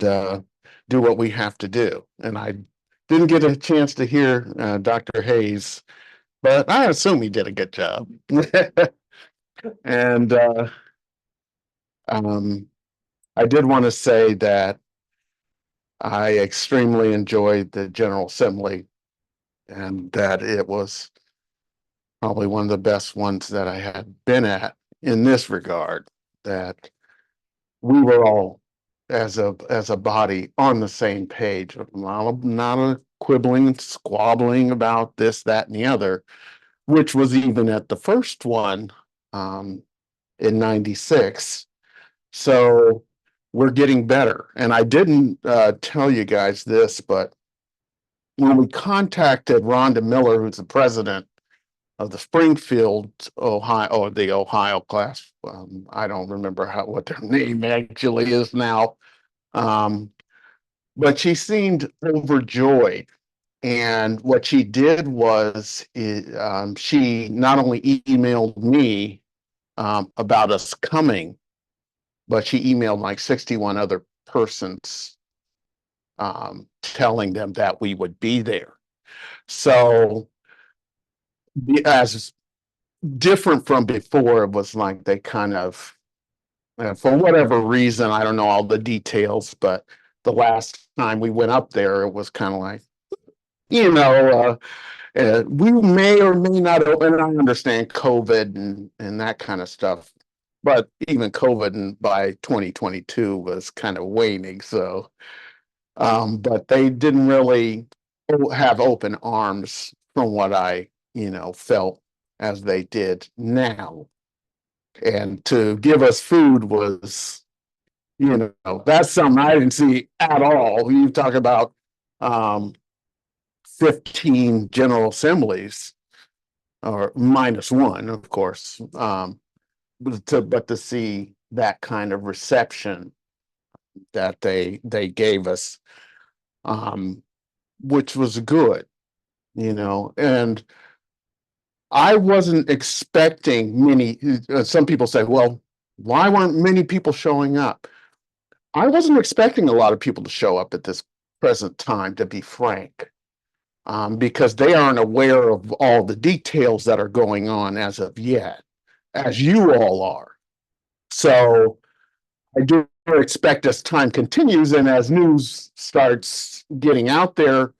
do what we have to do. And I didn't get a chance to hear Dr. Hayes, but I assume he did a good job. And I did want to say that I extremely enjoyed the General Assembly and that it was probably one of the best ones that I had been at in this regard, that we were all as a body on the same page, not a quibbling and squabbling about this, that, and the other, which was even at the first one in 96. So we're getting better. And I didn't tell you guys this, but when we contacted Rhonda Miller, who's the president of the Springfield, Ohio, the Ohio class, I don't remember what their name actually is now, but she seemed overjoyed. And what she did was she not only emailed me about us coming, but she emailed like 61 other persons telling them that we would be there. So as different from before, it was like they kind of, for whatever reason, I don't know all the details, but the last time we went up there, it was kind of like, you know, we may or may not, and I understand COVID and that kind of stuff, but even COVID by 2022 was kind of waning. So, but they didn't really have open arms from what I, felt as they did now. And to give us food was, that's something I didn't see at all. You talk about 15 general assemblies, or -1, of course, but to see that kind of reception that they gave us, which was good, and I wasn't expecting many. Some people say, well, why weren't many people showing up? I wasn't expecting a lot of people to show up at this present time, to be frank, because they aren't aware of all the details that are going on as of yet, as you all are. So I do expect as time continues and as news starts getting out there,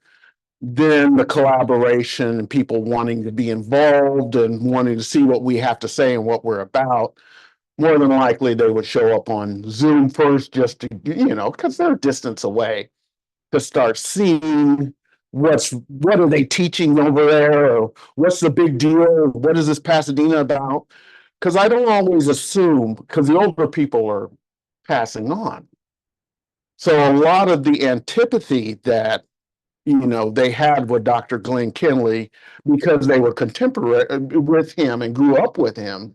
then the collaboration and people wanting to be involved and wanting to see what we have to say and what we're about, more than likely they would show up on Zoom first, just to, because they're a distance away, to start seeing what are they teaching over there, or what's the big deal, what is this Pasadena about? Because I don't always assume, because the older people are passing on. So a lot of the antipathy that they had with Dr. Glenn Kinley because they were contemporary with him and grew up with him.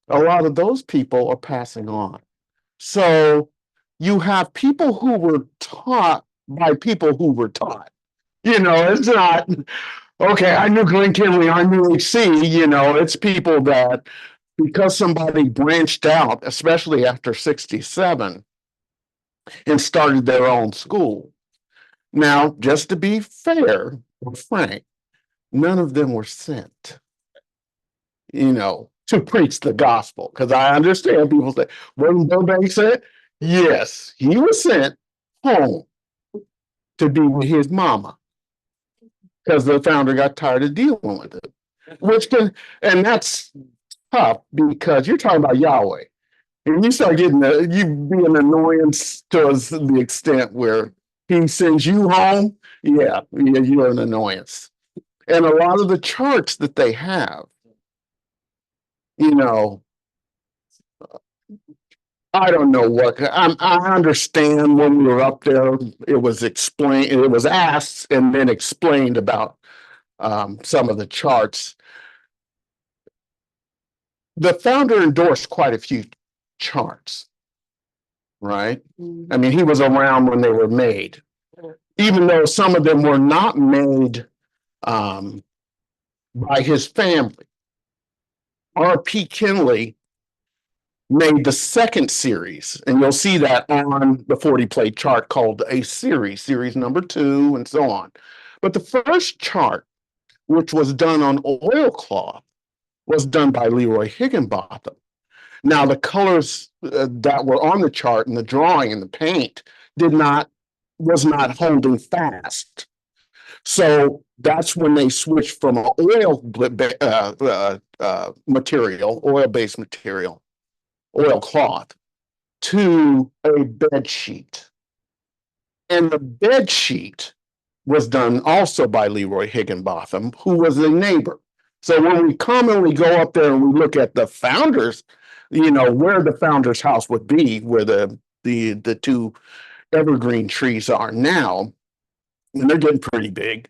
A lot of those people are passing on. So you have people who were taught by people who were taught. It's not, okay, I knew Glenn Kinley, I knew HC, it's people that, because somebody branched out, especially after 67, and started their own school. Now, just to be fair or frank, none of them were sent, to preach the gospel. Because I understand people say, wasn't Burbank sent? Yes, he was sent home to be with his mama because the founder got tired of dealing with it. And that's tough because you're talking about Yahweh. And you start getting you be an annoyance to the extent where he sends you home. Yeah, you're an annoyance. And a lot of the charts that they have, I don't know what I understand when we were up there, it was explained, it was asked and then explained about some of the charts. The founder endorsed quite a few charts, right? I mean, he was around when they were made, even though some of them were not made by his family. R.P. Kinley made the second series, and you'll see that on the 40-plate chart called a series number 2, and so on. But the first chart, which was done on oilcloth, was done by Leroy Higginbotham. Now, the colors that were on the chart and the drawing and the paint was not holding fast. So that's when they switched from an oil-based material, oilcloth, to a bed sheet. And the bed sheet was done also by Leroy Higginbotham, who was a neighbor. So when we commonly go up there and we look at the founders, where the founder's house would be, where the 2 evergreen trees are now, and they're getting pretty big.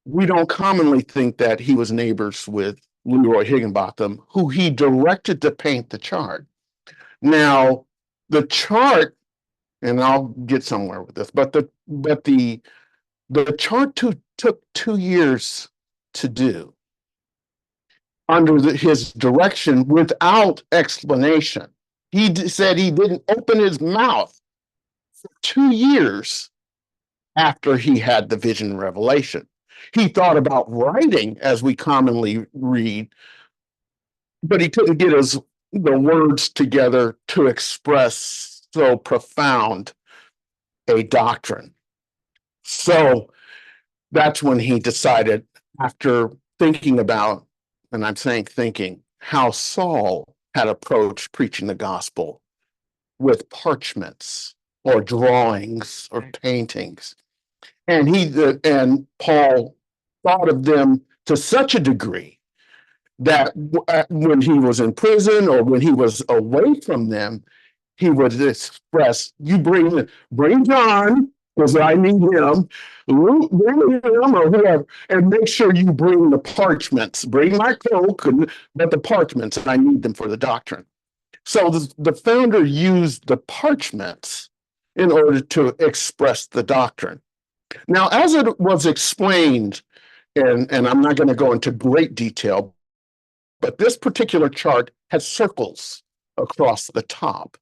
We don't commonly think that he was neighbors with Leroy Higginbotham, who he directed to paint the chart. Now, the chart, and I'll get somewhere with this, but the chart took 2 years to do under his direction without explanation. He said he didn't open his mouth for 2 years after he had the vision revelation. He thought about writing, as we commonly read, but he couldn't get the words together to express so profound a doctrine. So that's when he decided, after thinking about, and I'm saying thinking, how Saul had approached preaching the gospel with parchments or drawings or paintings. And Paul thought of them to such a degree that when he was in prison or when he was away from them, he would express, you bring John, because I need him, bring him or whoever, and make sure you bring the parchments, bring my cloak, but the parchments, and I need them for the doctrine. So the founder used the parchments in order to express the doctrine. Now, as it was explained, and I'm not going to go into great detail, but this particular chart has circles across the top.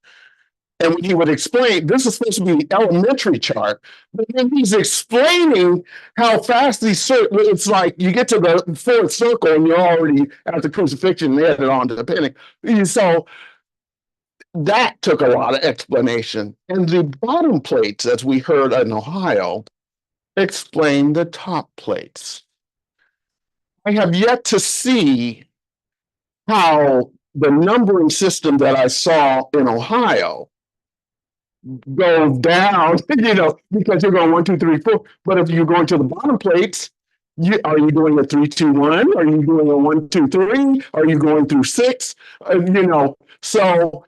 And when he would explain, this is supposed to be an elementary chart, but when he's explaining how fast these circles, it's like you get to the 4th circle and you're already at the crucifixion and headed on to the pinnacle. So that took a lot of explanation. And the bottom plates, as we heard in Ohio, explain the top plates. I have yet to see how the numbering system that I saw in Ohio goes down, because you're going 1, 2, 3, 4. But if you're going to the bottom plates, are you doing a 3, 2, 1? Are you doing a 1, 2, 3? Are you going through 6? So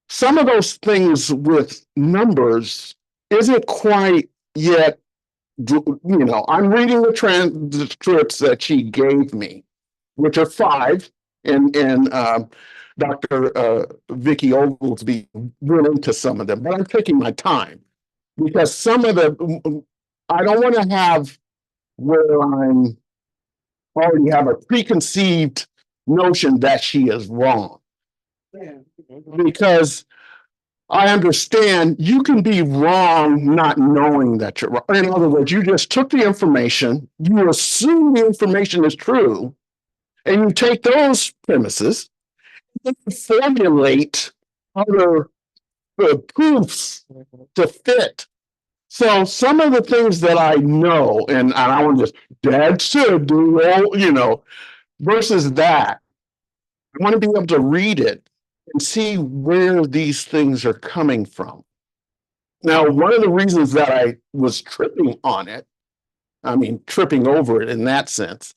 some of those things with numbers isn't quite yet, I'm reading the transcripts that she gave me, which are 5, and Dr. Vicky Oglesby went into some of them, but I'm taking my time because some of I don't want to have where I'm already have a preconceived notion that she is wrong. Because I understand you can be wrong not knowing that you're wrong. In other words, you just took the information, you assume the information is true, and you take those premises and formulate other proofs to fit. So some of the things that I know, and I want to just, Dad said, versus that, I want to be able to read it and see where these things are coming from. Now, one of the reasons that I was tripping on it, tripping over it in that sense,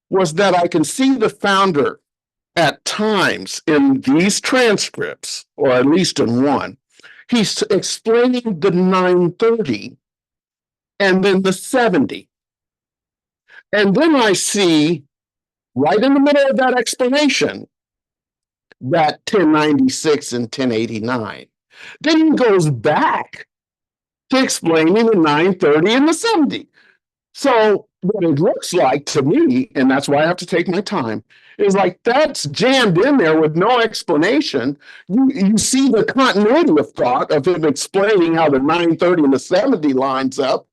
was that I can see the founder at times in these transcripts, or at least in one, he's explaining the 930 and then the 70. And then I see right in the middle of that explanation that 1096 and 1089. Then he goes back to explaining the 930 and the 70. So what it looks like to me, and that's why I have to take my time, is like that's jammed in there with no explanation. You see the continuity of thought of him explaining how the 930 and the 70 lines up.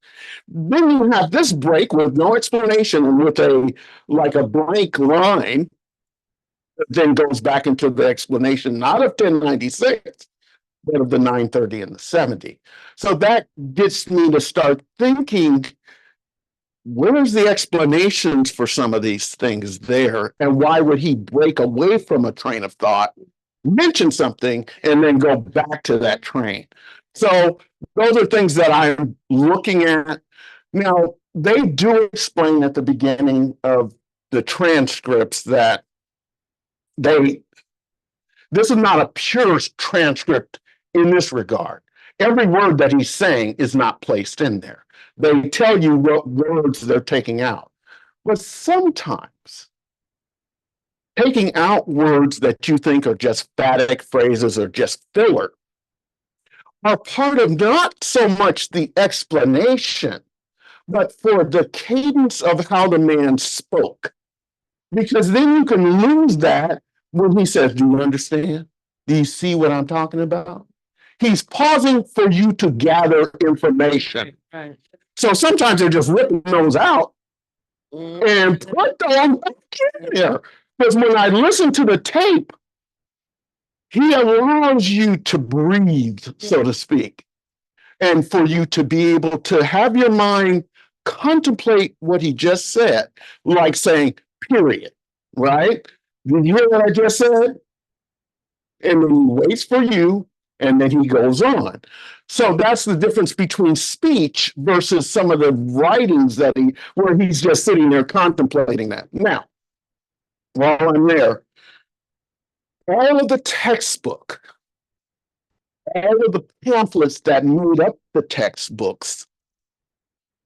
Then you have this break with no explanation and with a blank line that then goes back into the explanation, not of 1096, but of the 930 and the 70. So that gets me to start thinking, where's the explanations for some of these things there? And why would he break away from a train of thought, mention something, and then go back to that train? So those are things that I'm looking at. Now, they do explain at the beginning of the transcripts that this is not a pure transcript in this regard. Every word that he's saying is not placed in there. They tell you what words they're taking out. But sometimes taking out words that you think are just phatic phrases or just filler are part of not so much the explanation, but for the cadence of how the man spoke. Because then you can lose that when he says, do you understand? Do you see what I'm talking about? He's pausing for you to gather information. Right. So sometimes they're just ripping those out and put them back in there. Because when I listen to the tape, he allows you to breathe, so to speak, and for you to be able to have your mind contemplate what he just said, like saying, period, right? Did you hear what I just said? And then he waits for you, and then he goes on. So that's the difference between speech versus some of the writings where he's just sitting there contemplating that. Now, while I'm there, all of the textbook, all of the pamphlets that made up the textbooks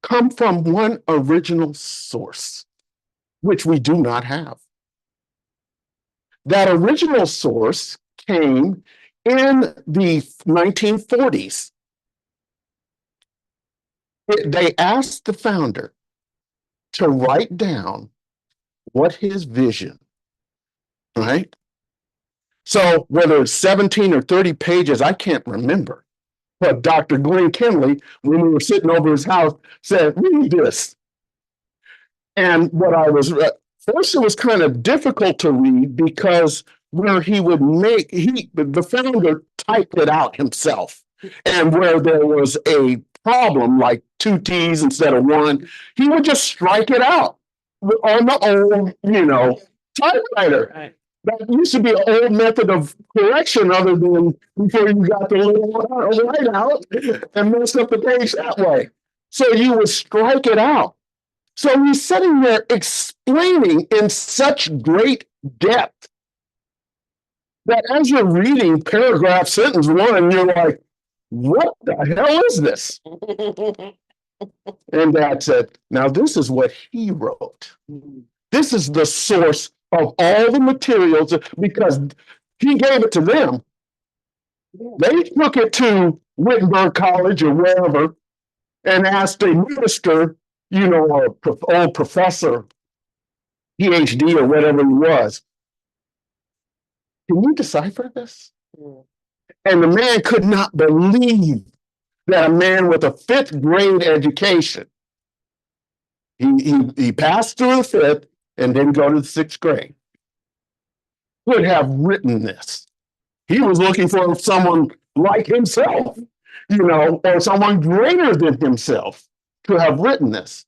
come from one original source, which we do not have. That original source came in the 1940s. They asked the founder to write down what his vision, right? So whether it's 17 or 30 pages, I can't remember. But Dr. Glenn Kinley, when we were sitting over his house, said, read this. And what I was, first it was kind of difficult to read because where he would the founder typed it out himself. And where there was a problem, like 2 T's instead of 1, he would just strike it out on the old, typewriter. Right. That used to be an old method of correction other than before you got the little write out and messed up the page that way. So you would strike it out. So he's sitting there explaining in such great depth that as you're reading paragraph sentence 1, you're like, what the hell is this? And Dad said, now this is what he wrote. This is the source of all the materials because he gave it to them. They took it to Wittenberg College or wherever and asked a minister, you know, or old professor, PhD or whatever he was, can you decipher this? And the man could not believe that a man with a fifth grade education, he passed through the fifth and didn't go to the sixth grade, would have written this. He was looking for someone like himself, you know, or someone greater than himself to have written this.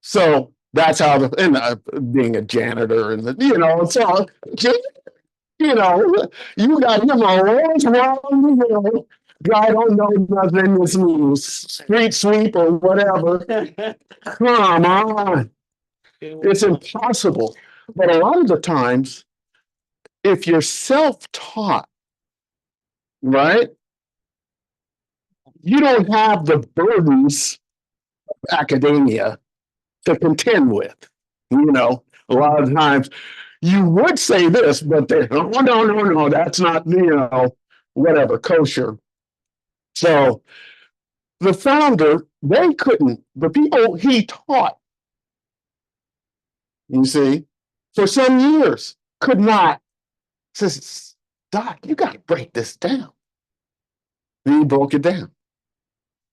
So that's how being a janitor and you know, so you know, you got him all wrong, you know. Guy don't know nothing. This means street sweep or whatever. Come on, it's impossible. But a lot of the times, if you're self-taught, right, you don't have the burdens of academia to contend with. You know, a lot of times you would say this, but they, oh, no, that's not, you know, whatever, kosher. So the founder, they couldn't, the people he taught, you see, for some years could not, says, Doc, you got to break this down. And he broke it down.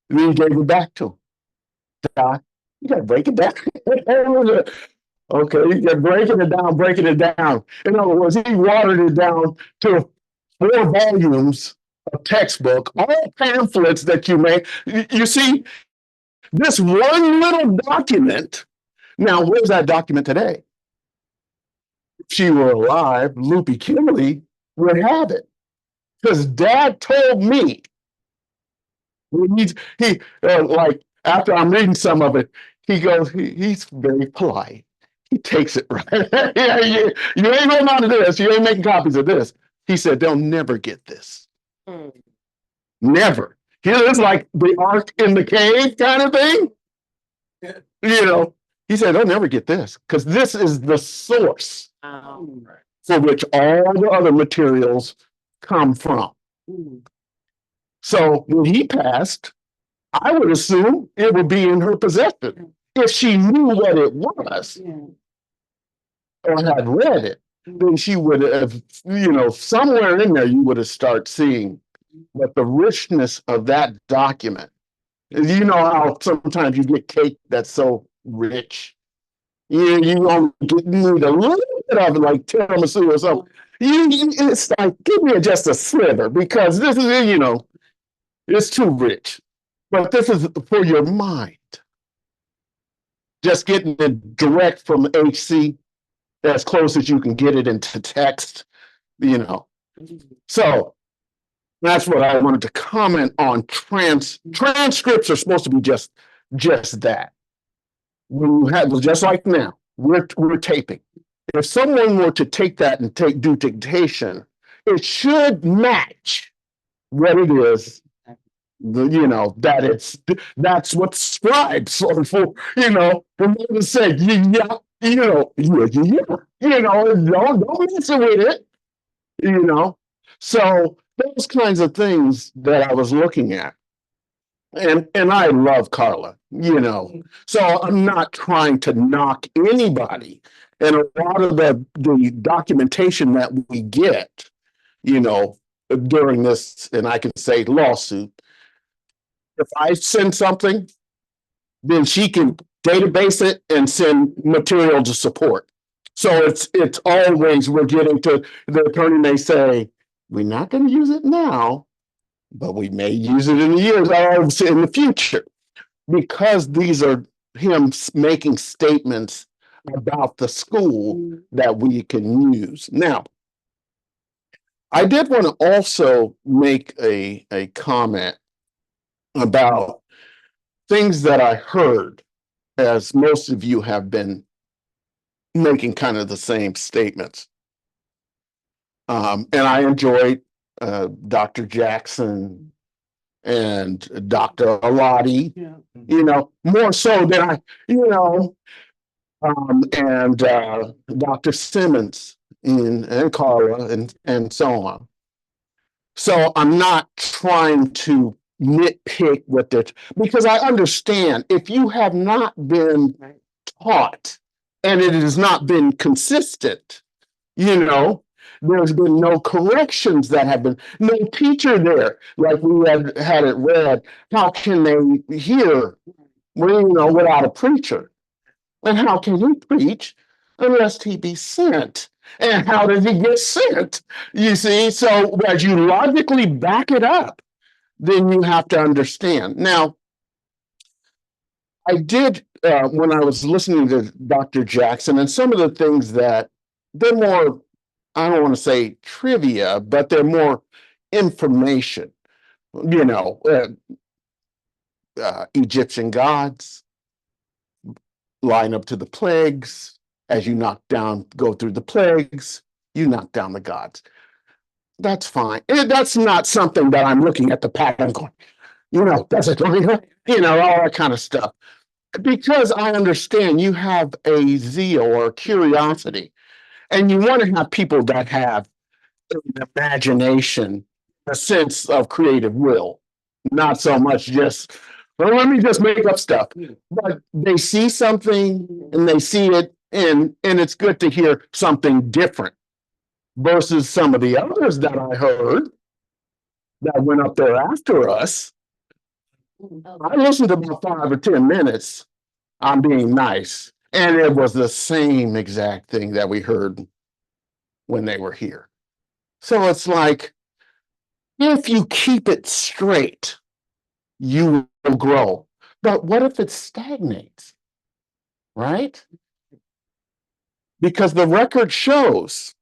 And then he gave it back to him. Doc, you got to break it down. Okay, you got breaking it down. In other words, he watered it down to 4 volumes of textbook, all pamphlets that you make. You see, this one little document. Now, where's that document today? If she were alive, Loopy Kimberly would have it. Because Dad told me, when he like, after I'm reading some of it, he goes, he's very polite. He takes it right. Yeah, you ain't holding on to this. You ain't making copies of this. He said, they'll never get this. Never. It's like the ark in the cave kind of thing. You know, he said, they'll never get this because this is the source for which all the other materials come from. So when he passed, I would assume it would be in her possession if she knew what it was or had read it. Then she would have, you know, somewhere in there you would have started seeing. But the richness of that document, you know how sometimes you get cake that's so rich. You only need a little bit of it, like tiramisu or something. It's like, give me just a sliver because this is, you know, it's too rich. But this is for your mind. Just getting it direct from HC as close as you can get it into text, you know. So that's what I wanted to comment on. Transcripts are supposed to be just that. When you have, just like now, we're taping. If someone were to take that and do dictation, it should match what it is. You know, that's what scribes are for, you know, for me to say, yeah, you know, don't mess with it, you know. So those kinds of things that I was looking at. And I love Carla, you know. So I'm not trying to knock anybody. And a lot of the documentation that we get, you know, during this, and I can say lawsuit, if I send something, then she can database it and send material to support. So it's always we're getting to the attorney may say, we're not going to use it now, but we may use it in the years or in the future. Because these are him making statements about the school that we can use. Now, I did want to also make a comment about things that I heard, as most of you have been making kind of the same statements. And I enjoyed Dr. Jackson and Dr. Alati, Yeah. more so than and Dr. Simmons and Carla and so on. So I'm not trying to nitpick what they're, because I understand if you have not been taught and it has not been consistent, there's been no corrections that have been, no teacher there, like we had it read. How can they hear, without a preacher? And how can he preach unless he be sent? And how does he get sent? You see, so as you logically back it up, then you have to understand. Now, I did, when I was listening to Dr. Jackson, and some of the things that they're more, I don't want to say trivia, but they're more information, Egyptian gods line up to the plagues. As you go through the plagues, you knock down the gods. That's fine. That's not something that I'm looking at the pattern going, does it, all that kind of stuff. Because I understand you have a zeal or curiosity, and you want to have people that have an imagination, a sense of creative will, not so much just, well, let me just make up stuff. But they see something and they see it, and it's good to hear something different versus some of the others that I heard that went up there after us. I listened to about 5 or 10 minutes. I'm being nice. And it was the same exact thing that we heard when they were here. So it's like, if you keep it straight, you will grow. But what if it stagnates? Right? Because the record shows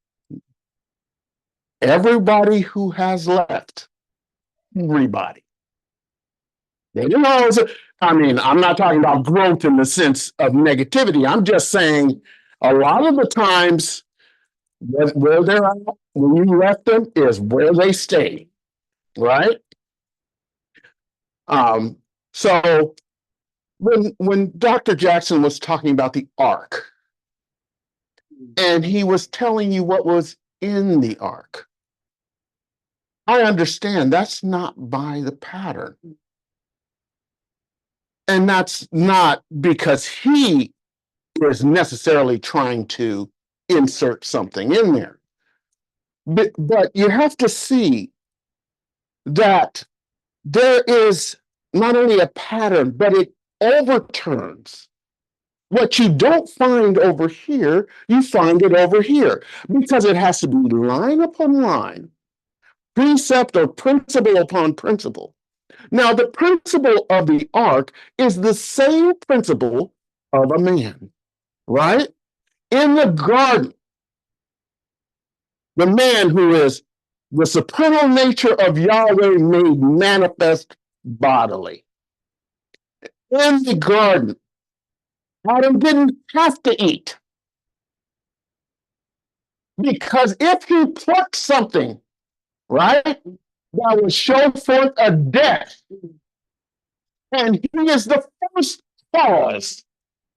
everybody who has left, everybody. They didn't always, I'm not talking about growth in the sense of negativity. I'm just saying a lot of the times where they're at when you left them is where they stay, right? So when Dr. Jackson was talking about the ark, and he was telling you what was in the ark, I understand that's not by the pattern. And that's not because he is necessarily trying to insert something in there. But you have to see that there is not only a pattern, but it overturns. What you don't find over here, you find it over here, because it has to be line upon line, precept or principle upon principle. Now, the principle of the ark is the same principle of a man, right? In the garden, the man who is the supernal nature of Yahweh made manifest bodily. In the garden, Adam didn't have to eat. Because if he plucked something, right, that would show forth a death, and he is the first cause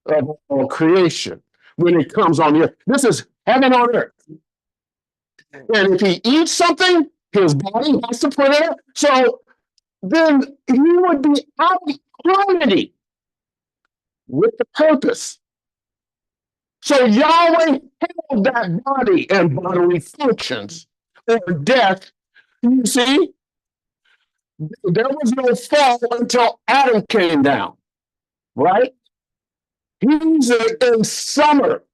of all creation when it comes on the earth. This is heaven on earth. And if he eats something, his body has to put it up. So then he would be out of harmony with the purpose. So Yahweh held that body and bodily functions or death. You see, there was no fall until Adam came down, right? He's in summer,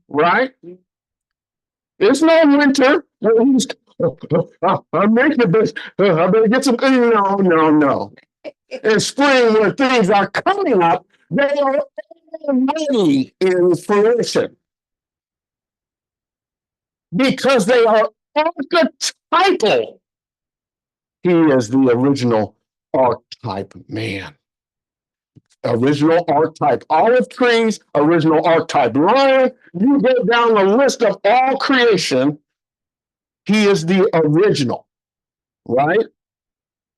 right? It's no winter. I'm making this. I better get some. No. In spring, when things are coming up, they are already in fruition because they are archetypal. He is the original archetype man. Original archetype olive trees, original archetype lion. You go down the list of all creation, he is the original, right?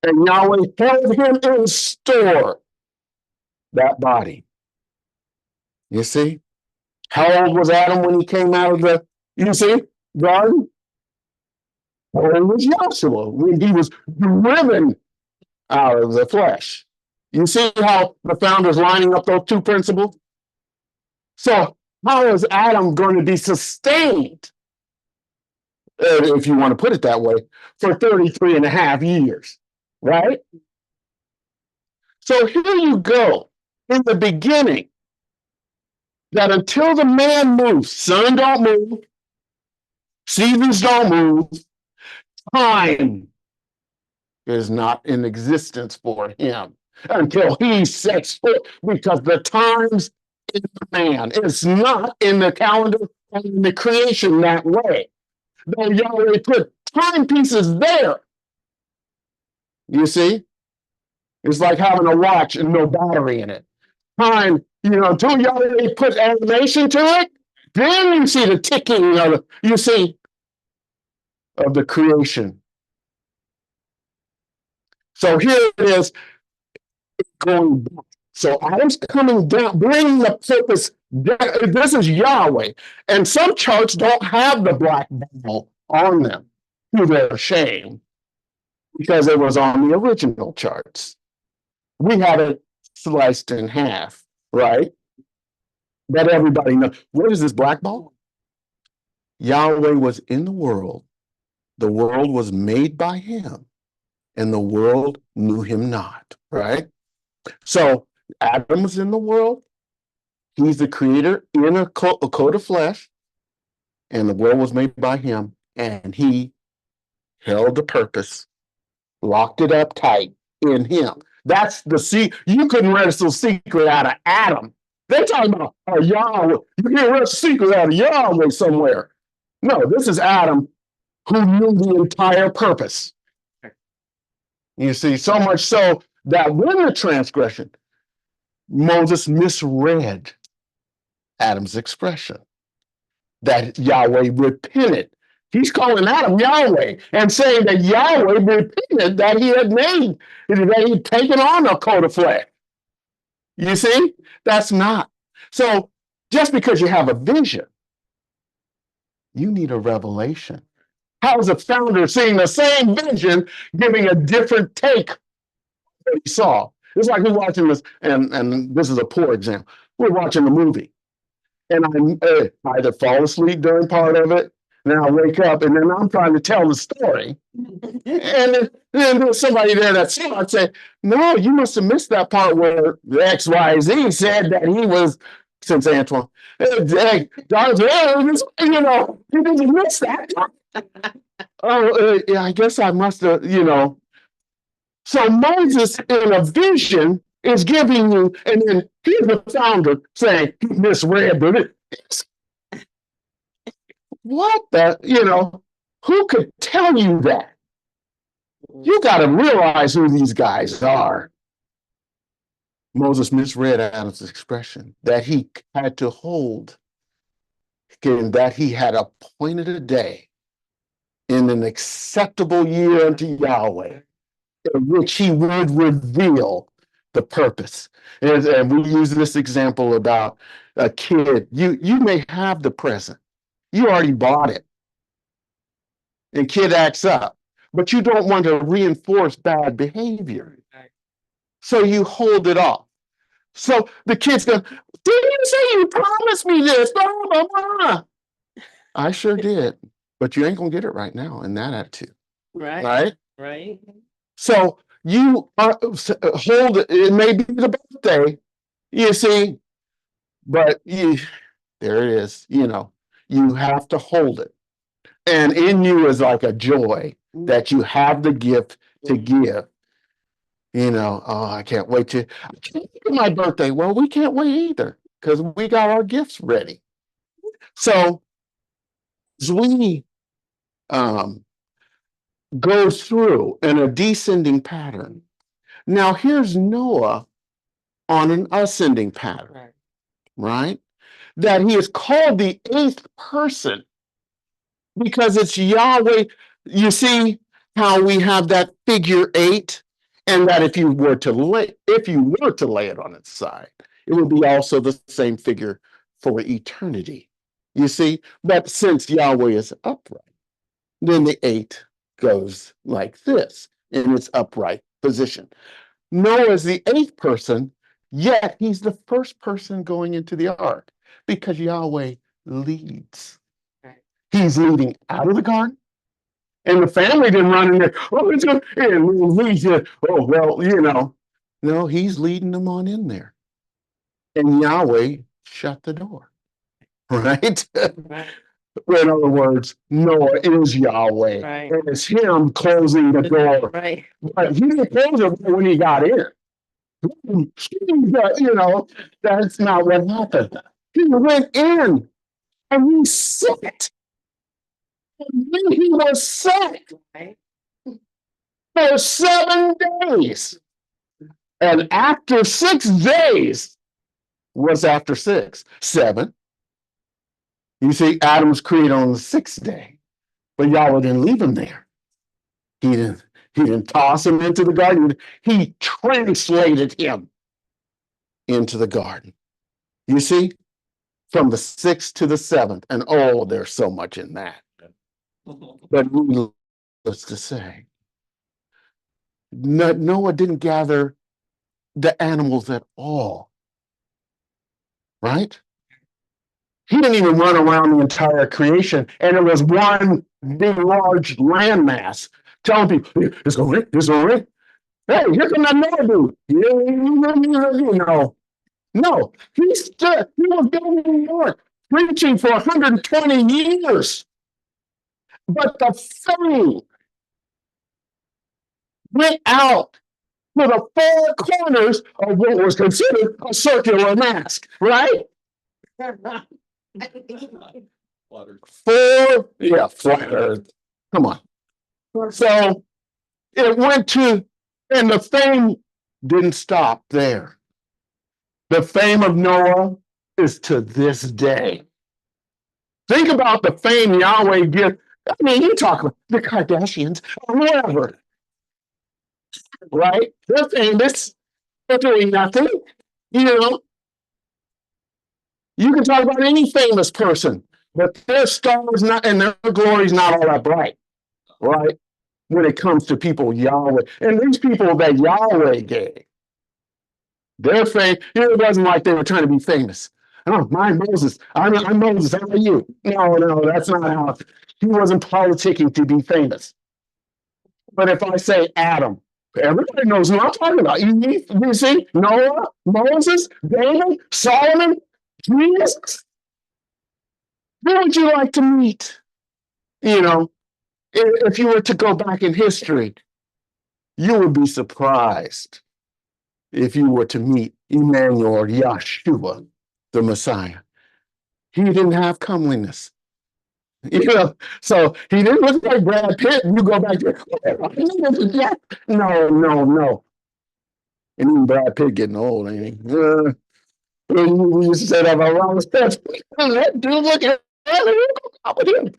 And Yahweh held him in store, that body. You see? How old was Adam when he came out of the, you see, garden? How old was Joshua when he was driven out of the flesh? You see how the founder's lining up those two principles? So how is Adam going to be sustained, if you want to put it that way, for 33 and a half years, right? So here you go. In the beginning, that until the man moves, sun don't move, seasons don't move, time is not in existence for him until he sets foot, because the times in the man. It's not in the calendar and in the creation that way. Though Yahweh put timepieces there. You see? It's like having a watch and no battery in it. Time, until Yahweh put animation to it, then you see the ticking of the creation. So here it is going back. So Adam's coming down, bringing the purpose down. This is Yahweh. And some charts don't have the black ball on them to their shame, because it was on the original charts. We had it sliced in half, right? That everybody knows. What is this black ball? Yahweh was in the world was made by him, and the world knew him not, right? So Adam was in the world, he's the creator in a coat of flesh, and the world was made by him, and he held the purpose, locked it up tight in him. That's the you couldn't wrestle secret out of Adam. They're talking about Yahweh. You can't wrestle secret out of Yahweh somewhere. No, this is Adam who knew the entire purpose. You see, so much so that when the transgression, Moses misread Adam's expression, that Yahweh repented. He's calling Adam Yahweh and saying that Yahweh repented that he had made, that he'd taken on a coat of flesh. You see? That's not. So just because you have a vision, you need a revelation. How is a founder seeing the same vision, giving a different take on what he saw? It's like we're watching this, and this is a poor example. We're watching a movie, and I either fall asleep during part of it, and then I wake up, and then I'm trying to tell the story. And then there's somebody there that saw it say, no, you must have missed that part where XYZ said that he was, since Antoine, Darth Vader, you didn't miss that. Yeah, I guess I must have, So Moses in a vision is giving you, and then here's the founder saying, he misread, but what the, who could tell you that? You got to realize who these guys are. Moses misread Adam's expression that he had to hold, and that he had appointed a day in an acceptable year unto Yahweh, in which he would reveal the purpose. And we use this example about a kid. You may have the present. You already bought it. And kid acts up. But you don't want to reinforce bad behavior. So you hold it off. So the kid's going, didn't you say you promised me this? Blah, blah, blah. I sure did. But you ain't going to get it right now in that attitude. Right? So you hold it. It may be the birthday, you see, but there it is. You have to hold it. And in you is like a joy that you have the gift to give. I can't wait I can't wait for my birthday. Well, we can't wait either, because we got our gifts ready. So as we go through in a descending pattern. Now here's Noah on an ascending pattern, right? That he is called the eighth person because it's Yahweh. You see how we have that figure 8 And that if you were to lay it on its side, it would be also the same figure for eternity. You see, but since Yahweh is upright, then the 8 goes like this in its upright position. Noah is the 8th person, yet he's the first person going into the ark because Yahweh leads. He's leading out of the garden. And the family didn't run in there. Oh, it's good. And he said, oh, well, no, he's leading them on in there. And Yahweh shut the door. Right? In other words, Noah is Yahweh. Right. And it's him closing the door. Right. But he didn't close it when he got in. That's not what happened. He went in and he sat. And then he was sat for 7 days. And after 6 days, what's after 6? 7. You see, Adam was created on the 6th day, but Yahweh didn't leave him there. He didn't toss him into the garden. He translated him into the garden. You see, from the 6th to the 7th, and oh, there's so much in that. But needless to say, Noah didn't gather the animals at all. Right? He didn't even run around the entire creation, and it was one big, large landmass telling people, it's going to rain, it's going to rain. Hey, here come that Noah dude. No, he was building New York, preaching for 120 years. But the fame went out to the 4 corners of what was considered a circular mask, right? Flat Earth. Come on. So it went to, and the fame didn't stop there. The fame of Noah is to this day. Think about the fame Yahweh gives. I mean, you talk about the Kardashians or whatever, right? They're famous. They're doing nothing. You can talk about any famous person, but their star is not, and their glory is not all that bright, right? When it comes to people Yahweh, and these people that Yahweh gave, their fame, it wasn't like they were trying to be famous. Oh, I'm Moses. I'm Moses. How are you? No, that's not how. He wasn't politicking to be famous. But if I say Adam, everybody knows who I'm talking about. You see, Noah, Moses, David, Solomon, Jesus. Who would you like to meet? If you were to go back in history, you would be surprised if you were to meet Emmanuel or Yahshua, the Messiah. He didn't have comeliness. So he didn't look like Brad Pitt. You go back there. No. And even Brad Pitt getting old, ain't he? We used to say that about Ron Steps. That dude look at him.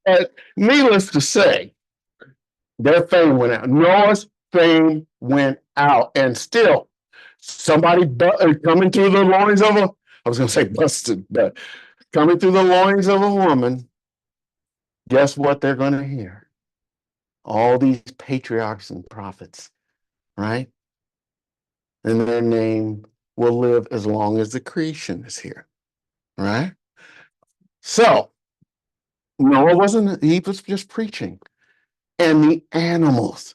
And needless to say, their fame went out. Noah's fame went out. And still, somebody coming through the loins of I was going to say busted, but coming through the loins of a woman, guess what they're going to hear? All these patriarchs and prophets, right? And their name will live as long as the creation is here, right? So, Noah he was just preaching. And the animals.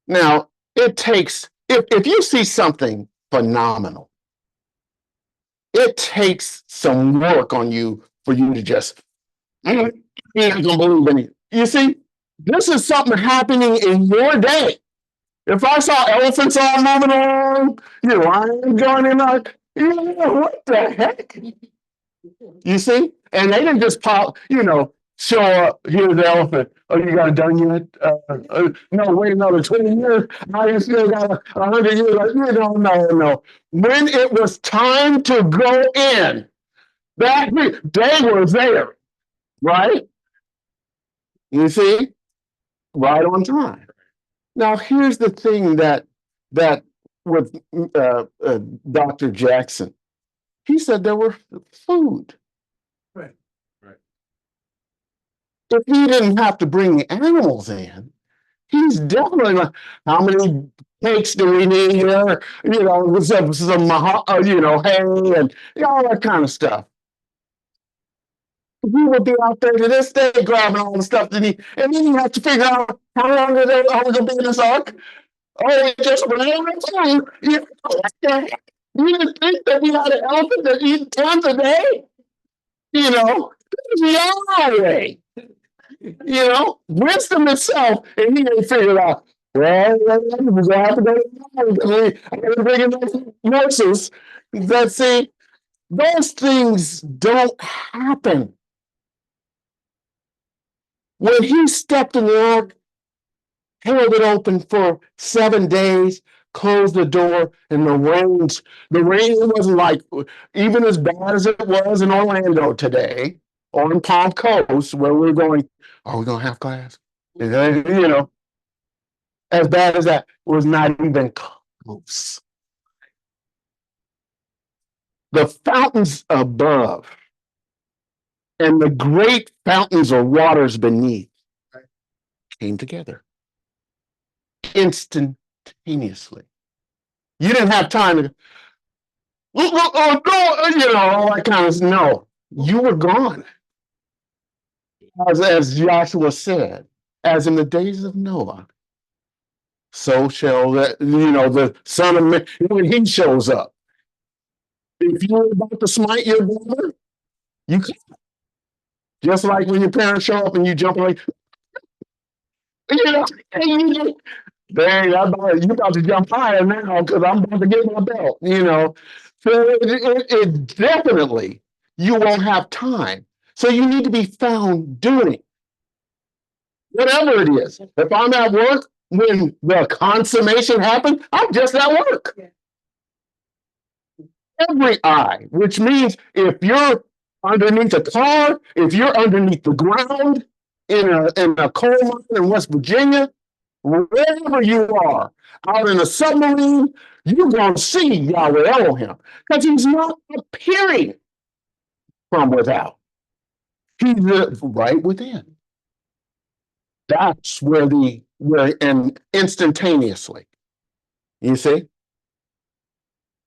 Now, it takes, if you see something phenomenal, it takes some work on you for you to just, you're not going to believe anything. You see, this is something happening in your day. If I saw elephants all moving along, lions going in, what the heck? You see? And they didn't just pop, show up, here's the elephant. Oh, you got it done yet? No, wait another 20 years. I still got 100 years. No. When it was time to go in, they were there, right? You see? Right on time. Now, here's the thing that with Dr. Jackson, he said there were food. Right. Right. If he didn't have to bring the animals in, he's definitely like, how many cakes do we need here? You know, with some you know, hay and all that kind of stuff. He would be out there to this day grabbing all the stuff that he, and then you have to figure out how long are we gonna be in this ark? Oh, we just ran into you. You didn't think that we had an elephant that eat tons a day? You know, Yahweh. You know, wisdom itself, and he ain't figured out. Well, we're gonna have to go to I'm gonna bring in those nurses. That see, those things don't happen. When he stepped in the ark, held it open for 7 days, closed the door, and the rain wasn't like even as bad as it was in Orlando today or in Palm Coast, where we're going, are we gonna have class? You know, as bad as that was not even close. The fountains above and the great fountains or waters beneath came together instantaneously. You didn't have time to, oh, no, you know, all that kind of, no, you were gone. As Joshua said, as in the days of Noah, so shall that, you know, the Son of Man, when he shows up. If you're about to smite your brother, you can. Just like when your parents show up and you jump like, you know, dang, you about to jump higher now because I'm about to get my belt, you know. So it definitely, you won't have time. So you need to be found doing whatever it is. If I'm at work, when the consummation happens, I'm just at work. Every eye, which means if you're underneath a car, if you're underneath the ground in a coal mine in West Virginia, wherever you are, out in a submarine, you're going to see Yahweh Elohim because he's not appearing from without. He's right within. That's where and instantaneously, you see?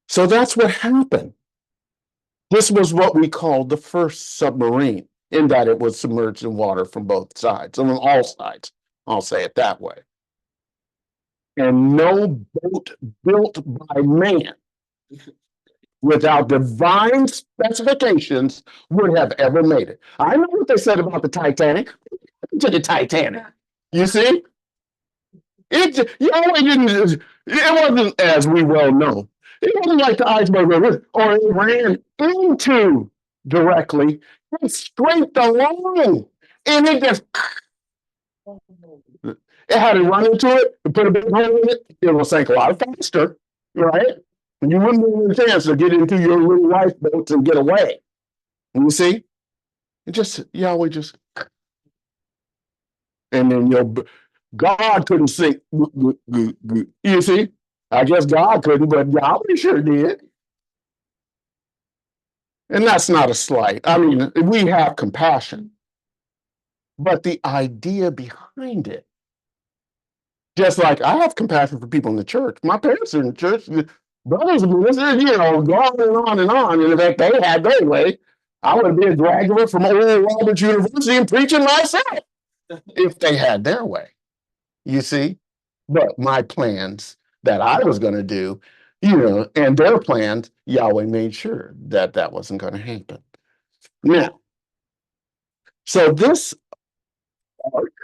So that's what happened. This was what we called the first submarine, in that it was submerged in water from both sides, on all sides. I'll say it that way. And no boat built by man without divine specifications would have ever made it. I know what they said about the Titanic. To the Titanic, you see? It wasn't, as we well know, it wasn't like the iceberg river, or it ran into directly and straight along. And it just, it had to run into it and put a big hole in it. It will sink a lot faster, right? And you wouldn't have a chance to get into your little lifeboats and get away. You see? It just, Yahweh just, and then God couldn't sink. You see? I guess God couldn't, but Yahweh sure did. And that's not a slight. I mean, we have compassion. But the idea behind it, just like I have compassion for people in the church. My parents are in the church. Brothers of mine, you know, on and on and on. And if they had their way, I would be a graduate from Oral Roberts University and preaching myself if they had their way. You see? But my plans that I was going to do, you know, and their plans, Yahweh made sure that that wasn't going to happen. Now, so this ark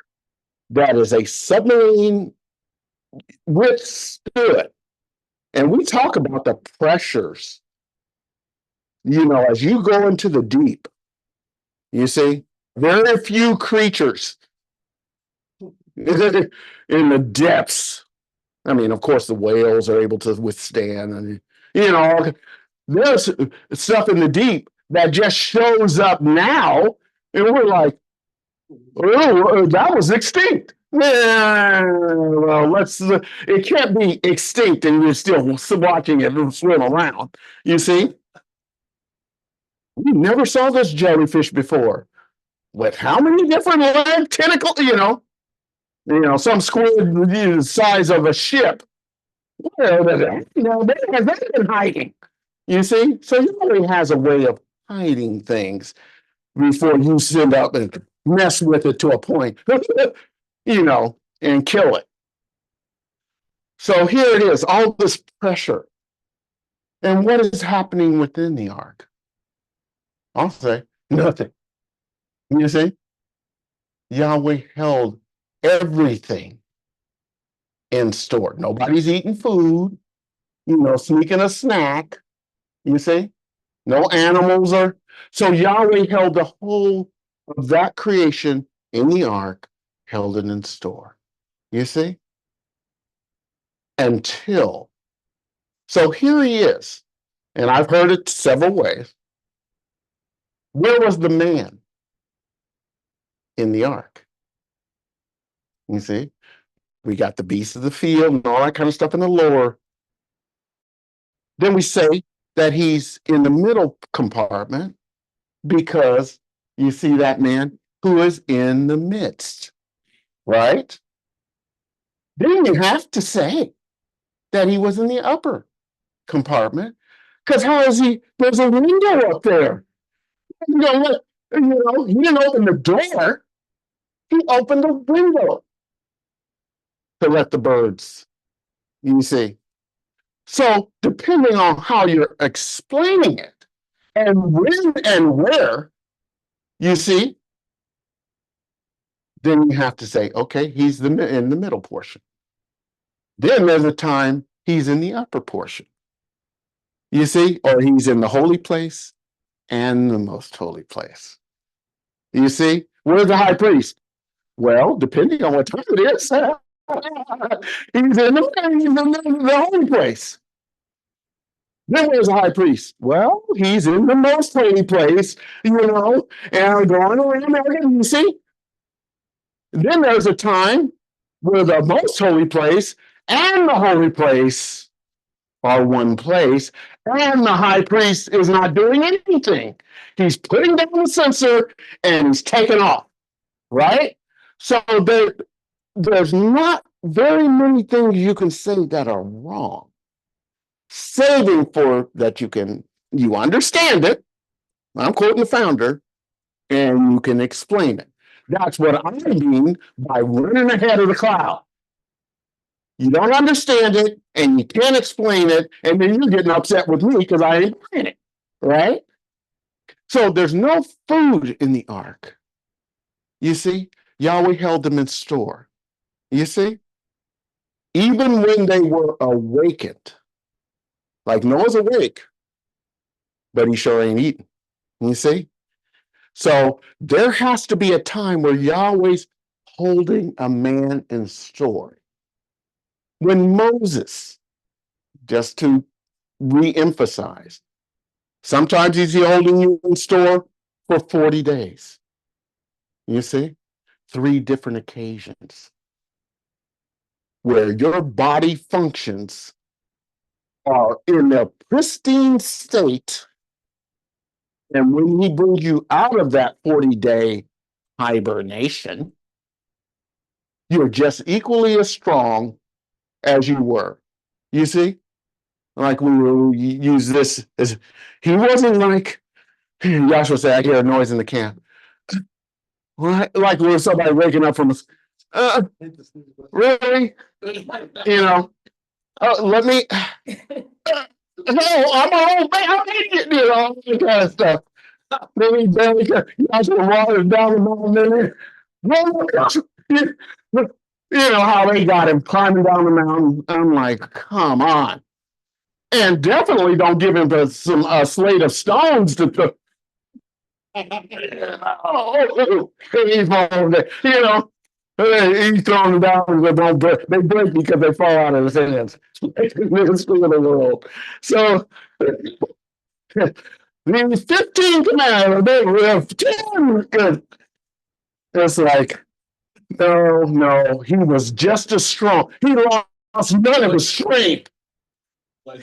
that is a submarine withstood, and we talk about the pressures, you know, as you go into the deep, you see, very few creatures in the depths. I mean, of course, the whales are able to withstand, and you know, there's stuff in the deep that just shows up now, and we're like, oh, that was extinct. Yeah, well, it can't be extinct and you're still watching it swim around. You see? We never saw this jellyfish before. With how many different leg tentacles, some squid the size of a ship. Where has that been hiding? You see? So he already has a way of hiding things before you send up and mess with it to a point, and kill it. So here it is, all this pressure. And what is happening within the ark? I'll say nothing. You see? Yahweh held everything in store. Nobody's eating food, sneaking a snack. You see? No animals are. So Yahweh held the whole of that creation in the ark, held it in store. You see? Until. So here he is. And I've heard it several ways. Where was the man in the ark? You see? We got the beasts of the field and all that kind of stuff in the lower. Then we say that he's in the middle compartment because you see that man who is in the midst, right? Then you have to say that he was in the upper compartment because how is he? There's a window up there. He didn't open the door. He opened the window to let the birds, you see. So depending on how you're explaining it and when and where, you see, then you have to say, okay, he's in the middle portion. Then there's a time he's in the upper portion. You see, or he's in the holy place and the most holy place. You see, where's the high priest? Well, depending on what time it is, he's in the holy place. Then where's the high priest? Well, he's in the most holy place, and going around there, you see. Then there's a time where the most holy place and the holy place are one place, and the high priest is not doing anything. He's putting down the censer and he's taking off, right? So there's not very many things you can say that are wrong. Saving for that you understand it. I'm quoting the founder, and you can explain it. That's what I mean by running ahead of the cloud. You don't understand it, and you can't explain it, and then you're getting upset with me because I ain't playing it, right? So there's no food in the ark. You see, Yahweh held them in store. You see, even when they were awakened, like Noah's awake, but he sure ain't eating. You see? So there has to be a time where Yahweh's holding a man in store. When Moses, just to re-emphasize, sometimes he's holding you in store for 40 days. You see? 3 different occasions where your body functions are in a pristine state. And when he brings you out of that 40-day hibernation, you're just equally as strong as you were. You see? Like we use this as, he wasn't like, Yahshua said, I hear a noise in the camp. Like when somebody waking up from a, really? Let me, no, I'm an old man, I'm idiot, all that kind of stuff. Then he barely got water down the mountain. How they got him climbing down the mountain. I'm like, come on. And definitely don't give him a slate of stones to put. He's falling there, he's throwing them down. They break because they fall out of his hands. It's the world. So these 15 commandments, they were 10. It's like, No, he was just as strong. He lost none of his strength.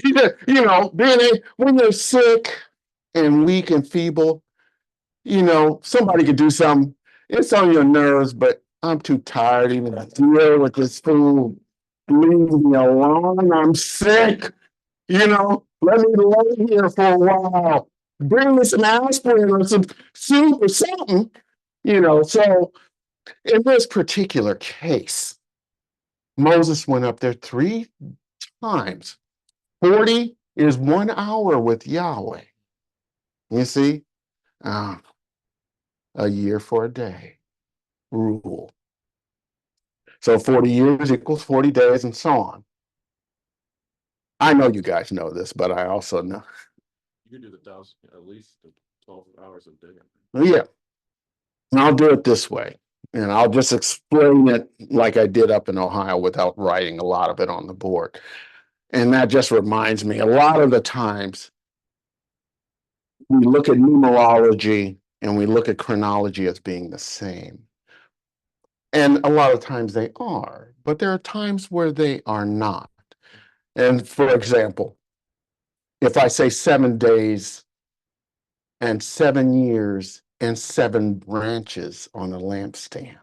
He did, when you're sick and weak and feeble, somebody could do something. It's on your nerves, but I'm too tired even to deal with this food. Leave me alone. I'm sick. Let me lay here for a while. Bring me some aspirin or some soup or something. So in this particular case, Moses went up there 3 times. 40 is 1 hour with Yahweh. You see? A year for a day rule. So 40 years equals 40 days and so on. I know you guys know this, but I also know. You can do the 1,000, at least 12 hours a day. Yeah. And I'll do it this way. And I'll just explain it like I did up in Ohio without writing a lot of it on the board. And that just reminds me, a lot of the times we look at numerology and we look at chronology as being the same. And a lot of times they are, but there are times where they are not. And for example, if I say 7 days and 7 years and 7 branches on a lampstand,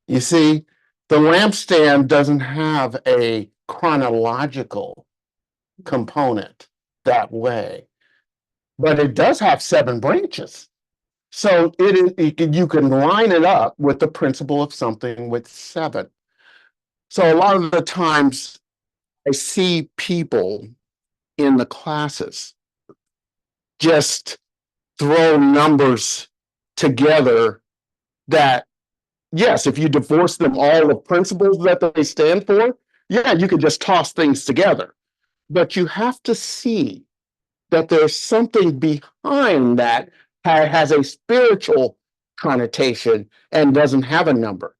you see, the lampstand doesn't have a chronological component that way, but it does have 7 branches. So you can line it up with the principle of something with 7. So a lot of the times I see people in the classes just throw numbers together that, yes, if you divorce them all the principles that they stand for, yeah, you could just toss things together. But you have to see that there's something behind that has a spiritual connotation and doesn't have a number.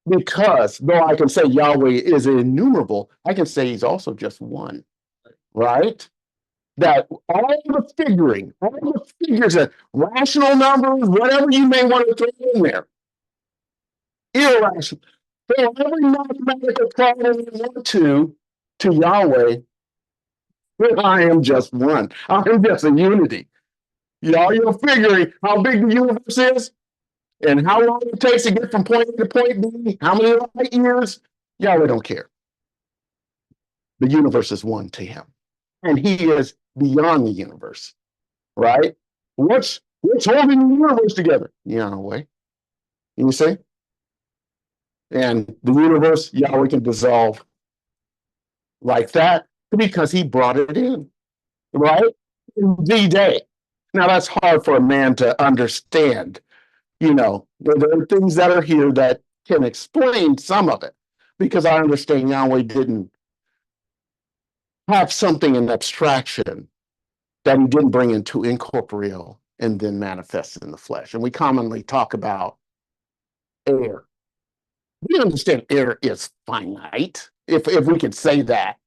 Because though I can say Yahweh is innumerable, I can say he's also just one, right? That all the figures, that rational numbers, whatever you may want to throw in there, irrational. So every mathematical problem you want to Yahweh, I am just one. I am just a unity. Y'all, you're figuring how big the universe is and how long it takes to get from point A to point B, how many light years. Yahweh don't care. The universe is one to him. And he is beyond the universe, right? What's holding the universe together? Yahweh. You see? And the universe, Yahweh can dissolve like that because he brought it in, right? In the day. Now, that's hard for a man to understand. There are things that are here that can explain some of it because I understand Yahweh didn't have something in abstraction that he didn't bring into incorporeal and then manifest in the flesh. And we commonly talk about air. We understand air is finite, if we could say that.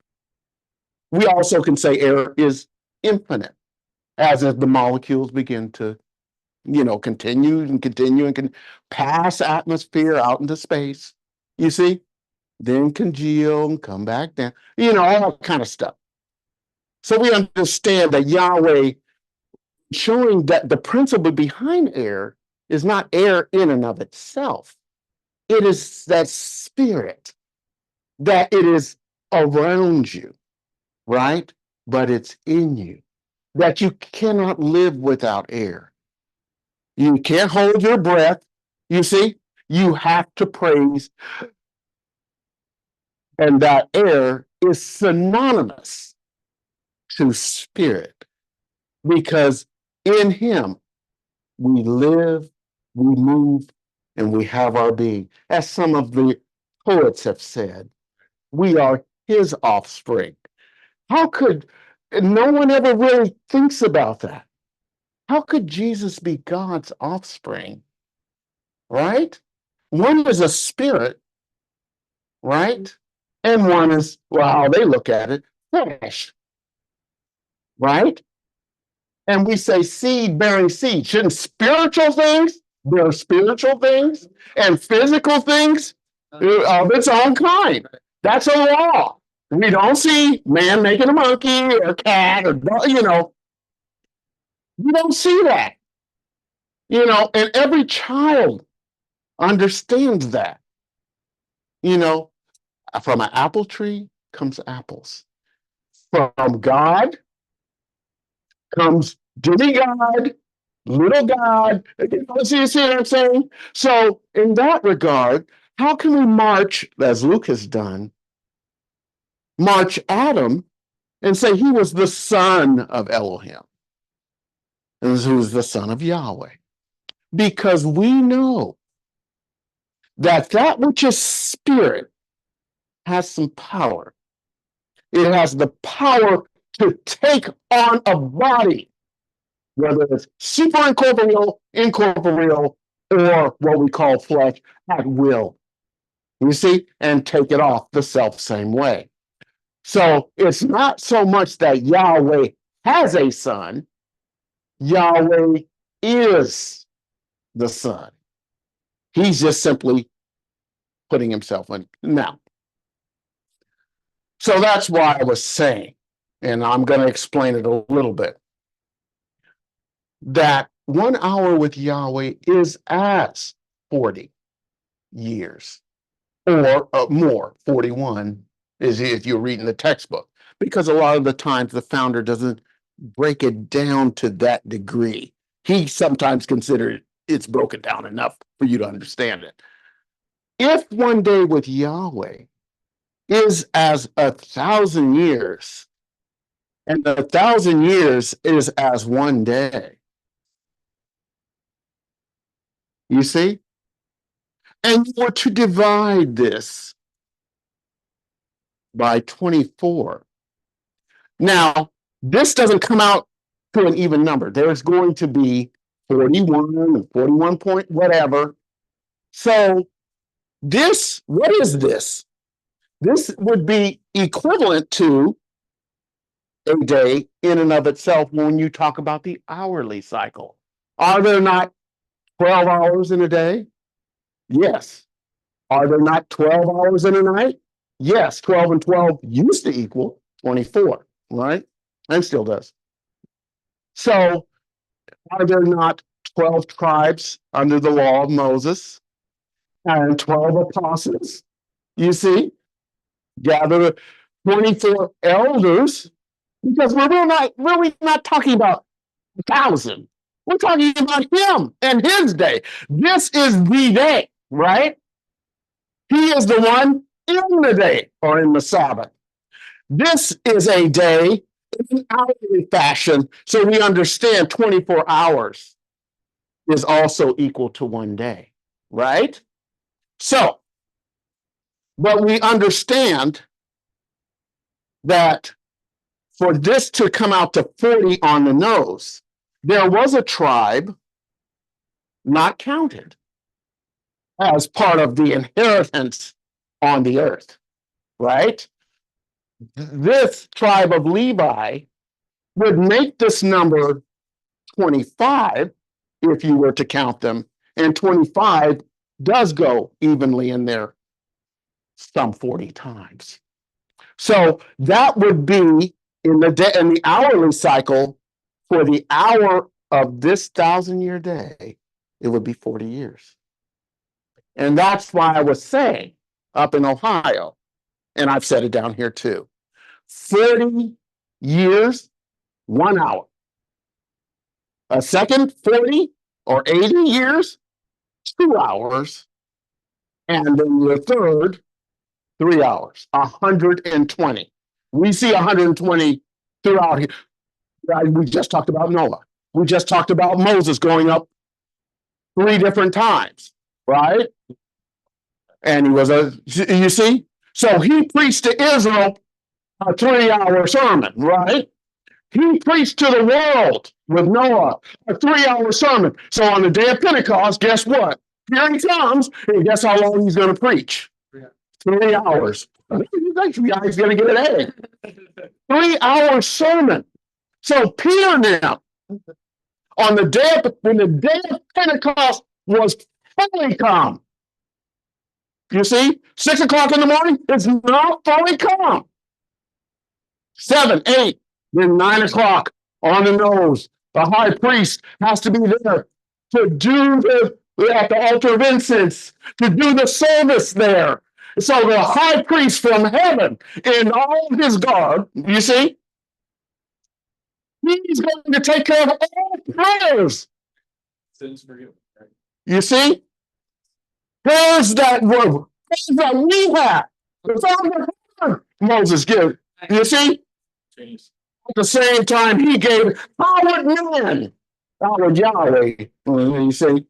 We also can say air is infinite, as the molecules begin to, continue and can pass atmosphere out into space. You see? Then congeal and come back down, all that kind of stuff. So we understand that Yahweh showing that the principle behind air is not air in and of itself. It is that spirit, that it is around you, right? But it's in you, that you cannot live without air. You can't hold your breath. You see, you have to praise. And that air is synonymous to spirit, because in him we live, we move, and we have our being. As some of the poets have said, we are his offspring. How could, no one ever really thinks about that. How could Jesus be God's offspring? Right? One is a spirit, right? And one is, well, how they look at it, flesh. Right? And we say seed bearing seed. Shouldn't spiritual things There are spiritual things and physical things of its own kind. That's a law. We don't see man making a monkey or a cat or, we don't see that. And every child understands that. From an apple tree comes apples. From God comes demigod, little God. See what I'm saying? So, in that regard, how can we march, as Luke has done, march Adam and say he was the son of Elohim, and who was the son of Yahweh? Because we know that which is spirit has some power. It has the power to take on a body, whether it's super incorporeal, or what we call flesh, at will. You see, and take it off the self same way. So it's not so much that Yahweh has a son, Yahweh is the son. He's just simply putting himself in. Now, so that's why I was saying, and I'm going to explain it a little bit, that 1 hour with Yahweh is as 40 years or more. 41 is if you're reading the textbook, because a lot of the times the founder doesn't break it down to that degree. He sometimes considers it's broken down enough for you to understand it. If 1 day with Yahweh is as 1,000 years, and 1,000 years is as 1 day, you see? And you were to divide this by 24. Now, this doesn't come out to an even number. There's going to be 41 and 41 point whatever. So this, what is this? This would be equivalent to a day in and of itself when you talk about the hourly cycle. Are there not 12 hours in a day? Yes. Are there not 12 hours in a night? Yes. 12 and 12 used to equal 24, right? And still does. So are there not 12 tribes under the law of Moses and 12 apostles? You see, gather 24 elders, because we're really not talking about 1,000. We're talking about him and his day. This is the day, right? He is the one in the day or in the Sabbath. This is a day in an hourly fashion, so we understand 24 hours is also equal to 1 day, right? So, but we understand that for this to come out to 40 on the nose, there was a tribe not counted as part of the inheritance on the earth, right? This tribe of Levi would make this number 25 if you were to count them, and 25 does go evenly in there some 40 times. So that would be in the hourly cycle for the hour of this 1,000-year day, it would be 40 years. And that's why I was saying up in Ohio, and I've said it down here too, 40 years, 1 hour. A second 40 or 80 years, 2 hours. And then the third, 3 hours, 120. We see 120 throughout here. We just talked about Noah. We just talked about Moses going up 3 different times, right? And he was you see? So he preached to Israel a 3-hour sermon, right? He preached to the world with Noah a 3-hour sermon. So on the day of Pentecost, guess what? Here he comes, and guess how long he's going to preach? 3 hours. You guys going to get an A. 3-hour sermon. So Peter now, when the day of Pentecost was fully come. You see, 6 o'clock in the morning, it's not fully come. 7, 8, then 9 o'clock on the nose. The high priest has to be there to do at the altar of incense, to do the service there. So the high priest from heaven in all of his garb, you see, he's going to take care of all prayers. Sins forgiven. Right? You see, prayers that we have. The Father heard Moses give. You see, Jeez. at the same time, he gave our man, our Yahweh, you see,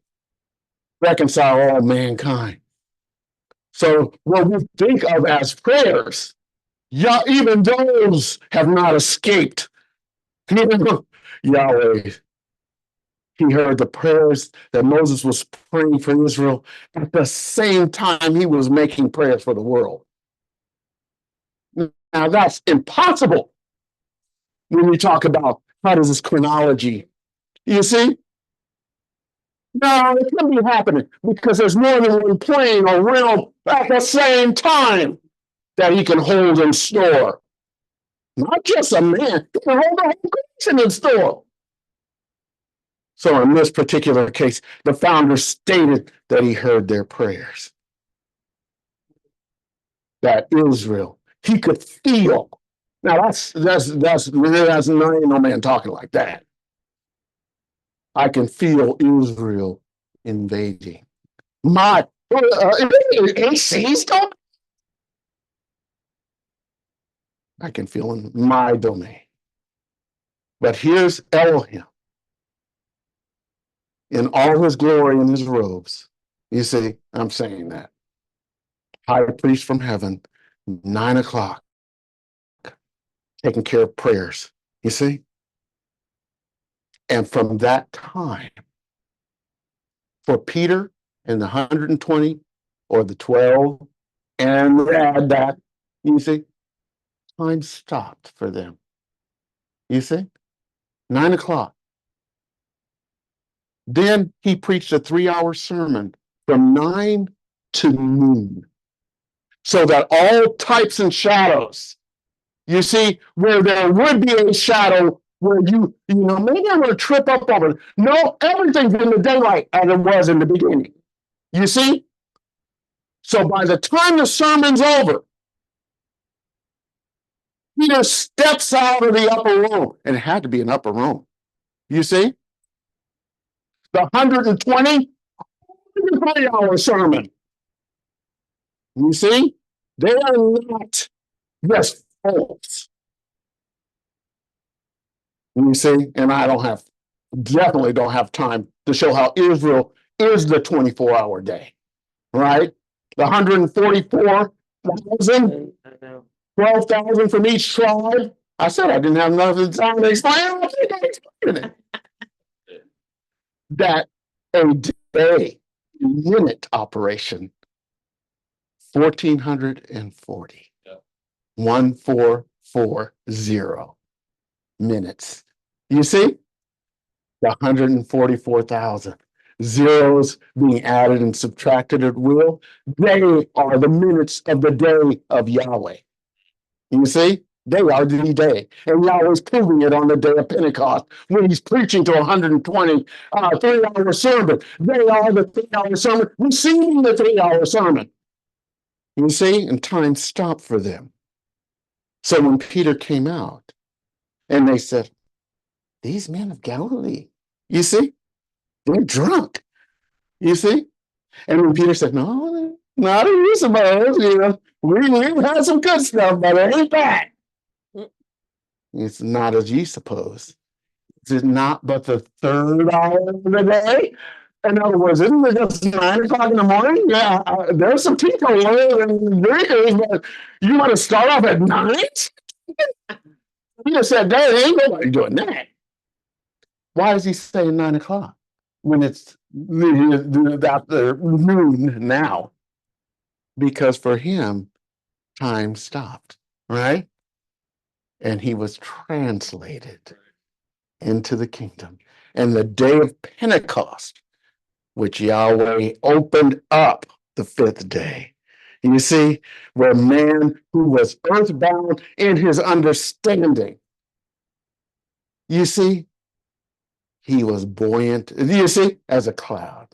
reconcile all mankind. So what we think of as prayers, even those have not escaped. Yahweh, he heard the prayers that Moses was praying for Israel at the same time he was making prayers for the world. Now that's impossible when we talk about how does this chronology, you see? No, it can be happening because there's more than one plane or realm at the same time that he can hold in store. Not just a man, he can hold the whole creation in store. So in this particular case, the founder stated that he heard their prayers. That Israel, he could feel. Now that's no man talking like that. I can feel Israel invading. My AC's domain. I can feel in my domain. But here's Elohim in all his glory in his robes. You see, I'm saying that. High priest from heaven, 9 o'clock, taking care of prayers. You see? And from that time, for Peter and the 120 or the 12, and add that, you see, time stopped for them. You see? 9 o'clock. Then he preached a 3-hour sermon from 9 to noon. So that all types and shadows, you see, where there would be a shadow where maybe I'm going to trip up over it. No, everything's in the daylight as it was in the beginning. You see? So by the time the sermon's over, Peter steps out of the upper room, and it had to be an upper room. You see? The 120, 3-hour sermon. You see? They are not just folks. You see? And I definitely don't have time to show how Israel is the 24-hour day. Right? The 144,000, 12,000 from each tribe. I said I didn't have enough time to explain it. That a day unit operation, 1,440. 1440 minutes. You see? The 144,000 zeros being added and subtracted at will. They are the minutes of the day of Yahweh. You see? They are the day. And Yahweh's proving it on the day of Pentecost when he's preaching to 120 3-hour sermon. They are the 3-hour sermon, receiving the 3-hour sermon. You see? And time stopped for them. So when Peter came out and they said, these men of Galilee, you see, they're drunk. You see? And when Peter said, no, not as you suppose, we've had some good stuff, but it ain't that. It's not as ye suppose. Is it not but the 3rd hour of the day? In other words, isn't it just 9 o'clock in the morning? Yeah, there's some teetotalers and drinkers, but you want to start off at 9? Peter said, there ain't nobody doing that. Why is he saying 9 o'clock when it's after noon now? Because for him, time stopped, right? And he was translated into the kingdom. And the day of Pentecost which Yahweh opened up the fifth day. You see, where man who was earthbound in his understanding, you see, he was buoyant, you see, as a cloud.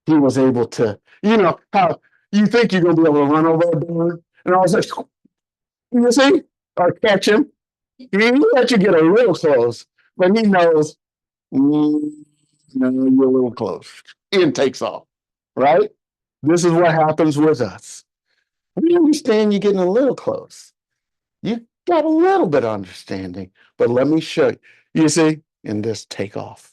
He was able to, you know, how you think you're going to be able to run over a bird, and all of a sudden, you see, or catch him. He let you get a little close, but he knows, no, you're a little close. And takes off, right? This is what happens with us. We understand you're getting a little close. You got a little bit of understanding, but let me show you. You see, and just take off.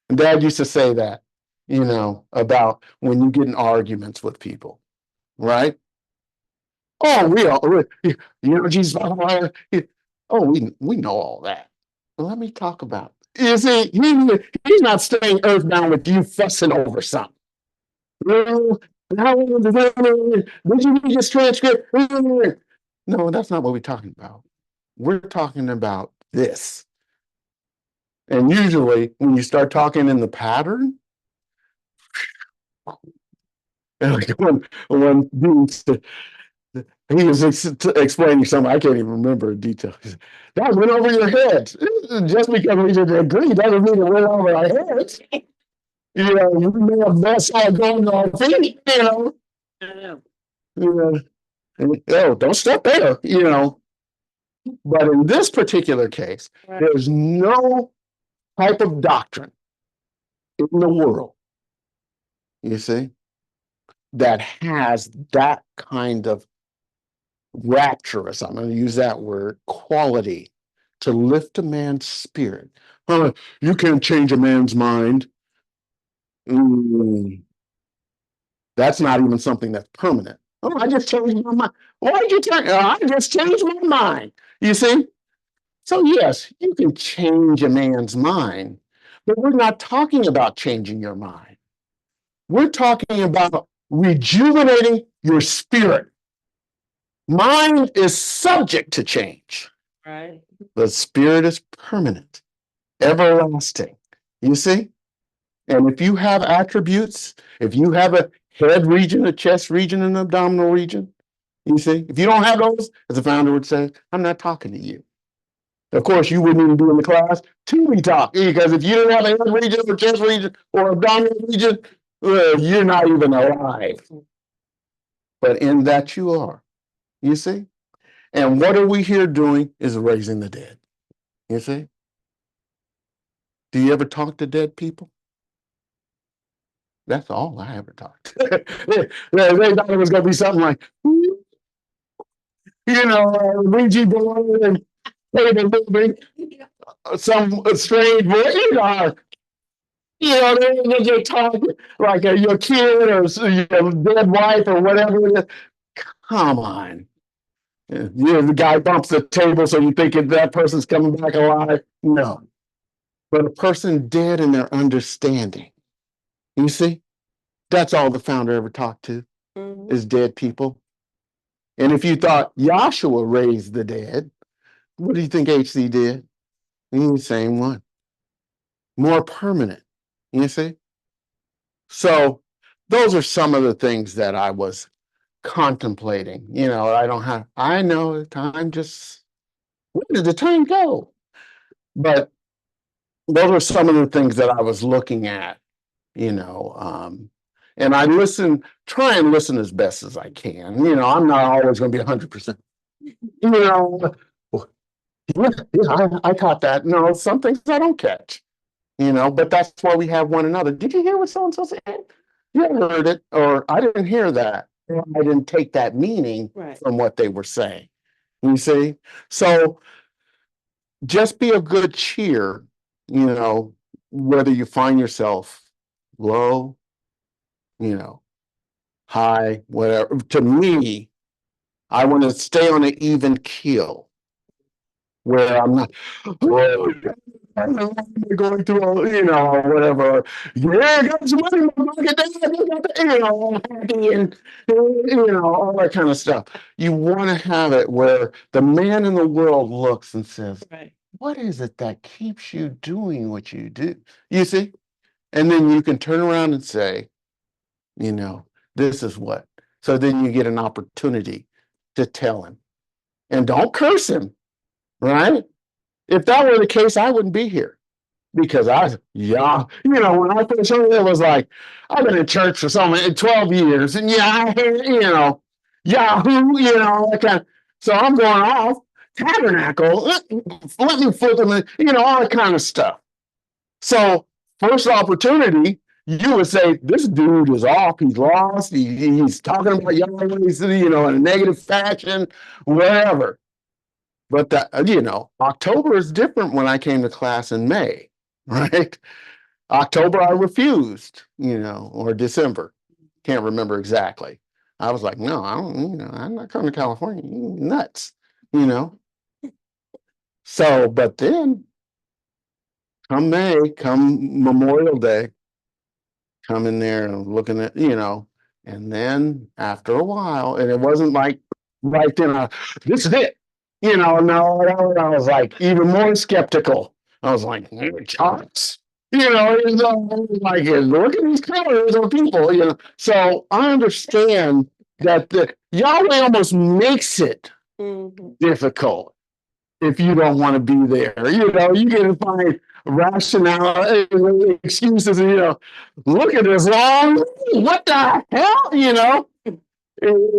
And Dad used to say that, you know, about when you get in arguments with people, right? Oh, you know, Jesus, oh, we know all that. But let me talk about it. You see, he's not staying earthbound with you fussing over something. Well, did you read this transcript? No, that's not what we're talking about. We're talking about this. And usually when you start talking in the pattern, like when he was explaining something, I can't even remember in detail. He said, that went over your heads. Just because we didn't agree doesn't mean it went over our heads. You know, we may have messed all going on feet, you know. You know, oh, don't step there, you know. But in this particular case, there's no type of doctrine in the world, you see, that has that kind of rapturous, I'm going to use that word, quality to lift a man's spirit. You can't change a man's mind. That's not even something that's permanent. Oh, I just changed my mind. Why'd you change? I just changed my mind. You see? So yes, you can change a man's mind, but we're not talking about changing your mind. We're talking about rejuvenating your spirit. Mind is subject to change. Right. The spirit is permanent, everlasting. You see? And if you have attributes, if you have a head region, a chest region, an abdominal region, you see, if you don't have those, as the founder would say, I'm not talking to you. Of course, you wouldn't even be in the class to be talking, because if you didn't have a head region or chest region or abdominal region, you're not even alive. But in that you are, you see? And what are we here doing is raising the dead, you see? Do you ever talk to dead people? That's all I ever talked. They thought it was going to be something like, you know, Ouija board and table moving, some strange voice, they just talk like your kid or your dead wife or whatever it is. Come on. You know, the guy bumps the table, so you think that person's coming back alive. No. But a person dead in their understanding. You see? That's all the founder ever talked to, is dead people. And if you thought Yahshua raised the dead, what do you think HC did? Same one. More permanent, you see? So those are some of the things that I was contemplating. You know, I know the time just, where did the time go? But those are some of the things that I was looking at, you know, and I try and listen as best as I can. You know, I'm not always going to be 100%. You know, I caught that. No, some things I don't catch, you know, but that's why we have one another. Did you hear what so-and-so said? You heard it, or I didn't hear that. I didn't take that meaning from what they were saying. You see? So just be of good cheer, you know, whether you find yourself low, you know, high, whatever. To me, I want to stay on an even keel where I'm not going through, you know, whatever. Yeah, I got some money in my pocket, you know, I'm happy and, you know, all that kind of stuff. You want to have it where the man in the world looks and says, what is it that keeps you doing what you do? You see? And then you can turn around and say, you know, this is what. So then you get an opportunity to tell him. And don't curse him, right? If that were the case, I wouldn't be here. Because when I first heard it, was like, I've been in church for 12 years, and Yahoo, that kind of, so I'm going off, tabernacle, let me flip them, all that kind of stuff. So, first opportunity, you would say, this dude is off, he's lost, he's talking about Yahweh, in a negative fashion, wherever. But October is different when I came to class in May, right? October, I refused, or December. Can't remember exactly. I was like, no, I don't, I'm not coming to California. You nuts, So, but then come May, come Memorial Day, come in there and looking at, and then after a while, and it wasn't like right then, this is it. No, I was like even more skeptical. I was like, charts, it's like, look at these colors of people, So I understand that the Yahweh almost makes it difficult if you don't want to be there. You can find rationale, excuses, look at this long, what the hell,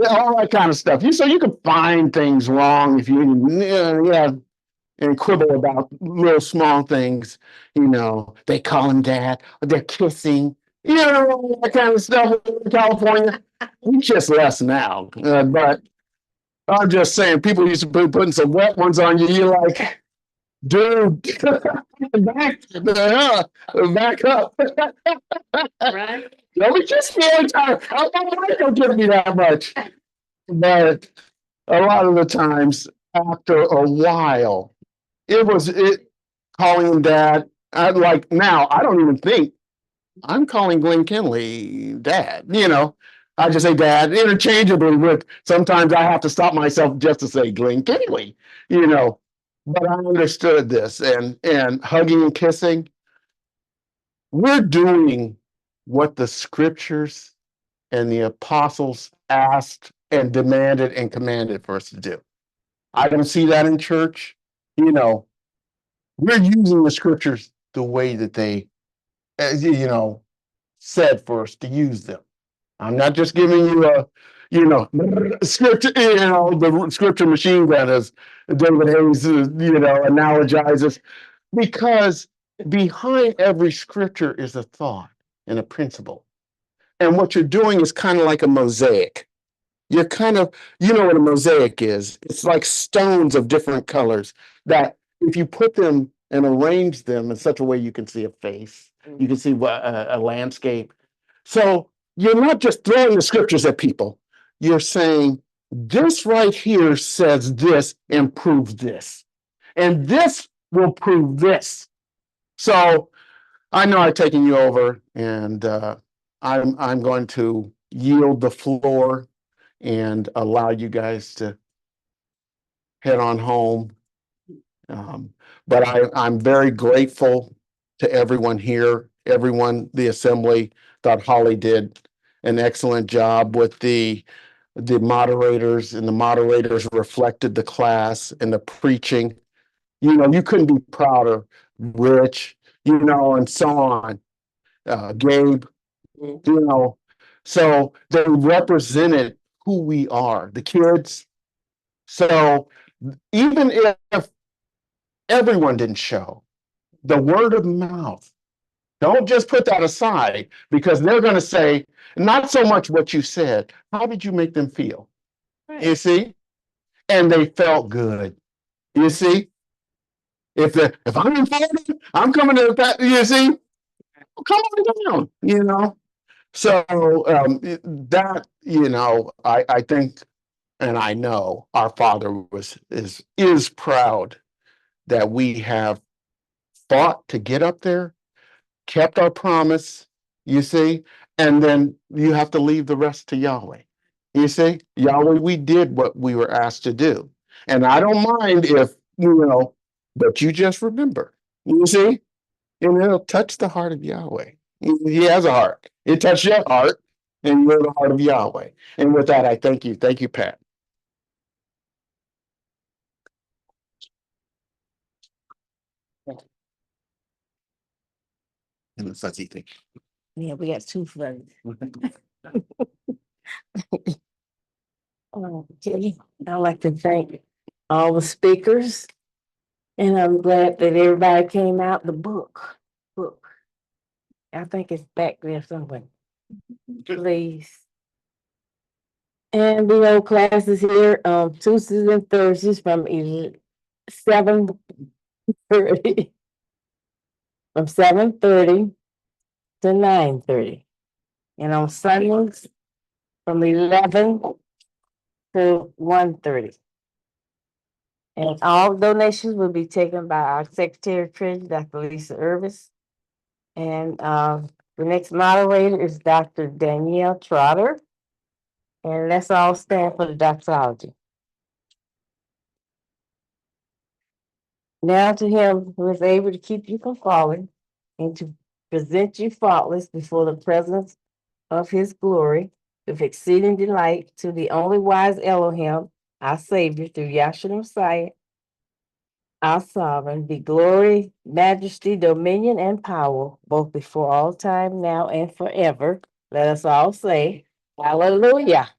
all that kind of stuff. So you can find things wrong if you, and quibble about little small things. They call him dad, they're kissing, that kind of stuff in California. We kiss less now, but I'm just saying, people used to be putting some wet ones on you. You're like, dude, back up. Right? Don't be just me every time. Don't give me that much. But a lot of the times, after a while, it calling him dad. Like now, I don't even think I'm calling Glenn Kinley dad. I just say dad interchangeably with, sometimes I have to stop myself just to say Glenn Kinley, But I understood this, and hugging and kissing, we're doing what the scriptures and the apostles asked and demanded and commanded for us to do. I don't see that in church. We're using the scriptures the way that they, said for us to use them. I'm not just giving you a, scripture, the scripture machine gun, as David Hayes, analogizes, because behind every scripture is a thought and a principle. And what you're doing is kind of like a mosaic. You're kind of, what a mosaic is. It's like stones of different colors that if you put them and arrange them in such a way you can see a face, you can see a landscape. So you're not just throwing the scriptures at people. You're saying, this right here says this and proves this. And this will prove this. So I know I've taken you over, and I'm going to yield the floor and allow you guys to head on home. But I'm very grateful to everyone here, the assembly. Thought Holly did an excellent job with the moderators, and the moderators reflected the class and the preaching. You couldn't be prouder, Rich, and so on. Gabe, so they represented who we are, the kids. So even if everyone didn't show, the word of mouth, don't just put that aside, because they're going to say, not so much what you said, how did you make them feel? Right. You see? And they felt good. You see? If I'm in Florida, I'm coming to that, you see? Come on down, So that, I think, and I know our Father is proud that we have fought to get up there, kept our promise, you see, and then you have to leave the rest to Yahweh. You see, Yahweh, we did what we were asked to do. And I don't mind if, but you just remember, you see, and it'll touch the heart of Yahweh, He has a heart. It touched your heart, and you're the heart of Yahweh. And with that, I thank you. Thank you, Pat. And the fuzzy thing. Yeah, we got two friends. Okay, I'd like to thank all the speakers. And I'm glad that everybody came out the book. I think it's back there somewhere. Please. And we hold classes here Tuesdays and Thursdays from 7:30. From 7:30 to 9:30. And on Sundays from 11 to 1:30. And all donations will be taken by our Secretary of Treasury, Dr. Lisa Irvis. And the next moderator is Dr. Danielle Trotter. And let's all stand for the doxology. Now to him who is able to keep you from falling and to present you faultless before the presence of his glory with exceeding delight, to the only wise Elohim, our Savior, through Yahshua Messiah, our sovereign, be glory, majesty, dominion, and power, both before all time, now, and forever. Let us all say, Hallelujah.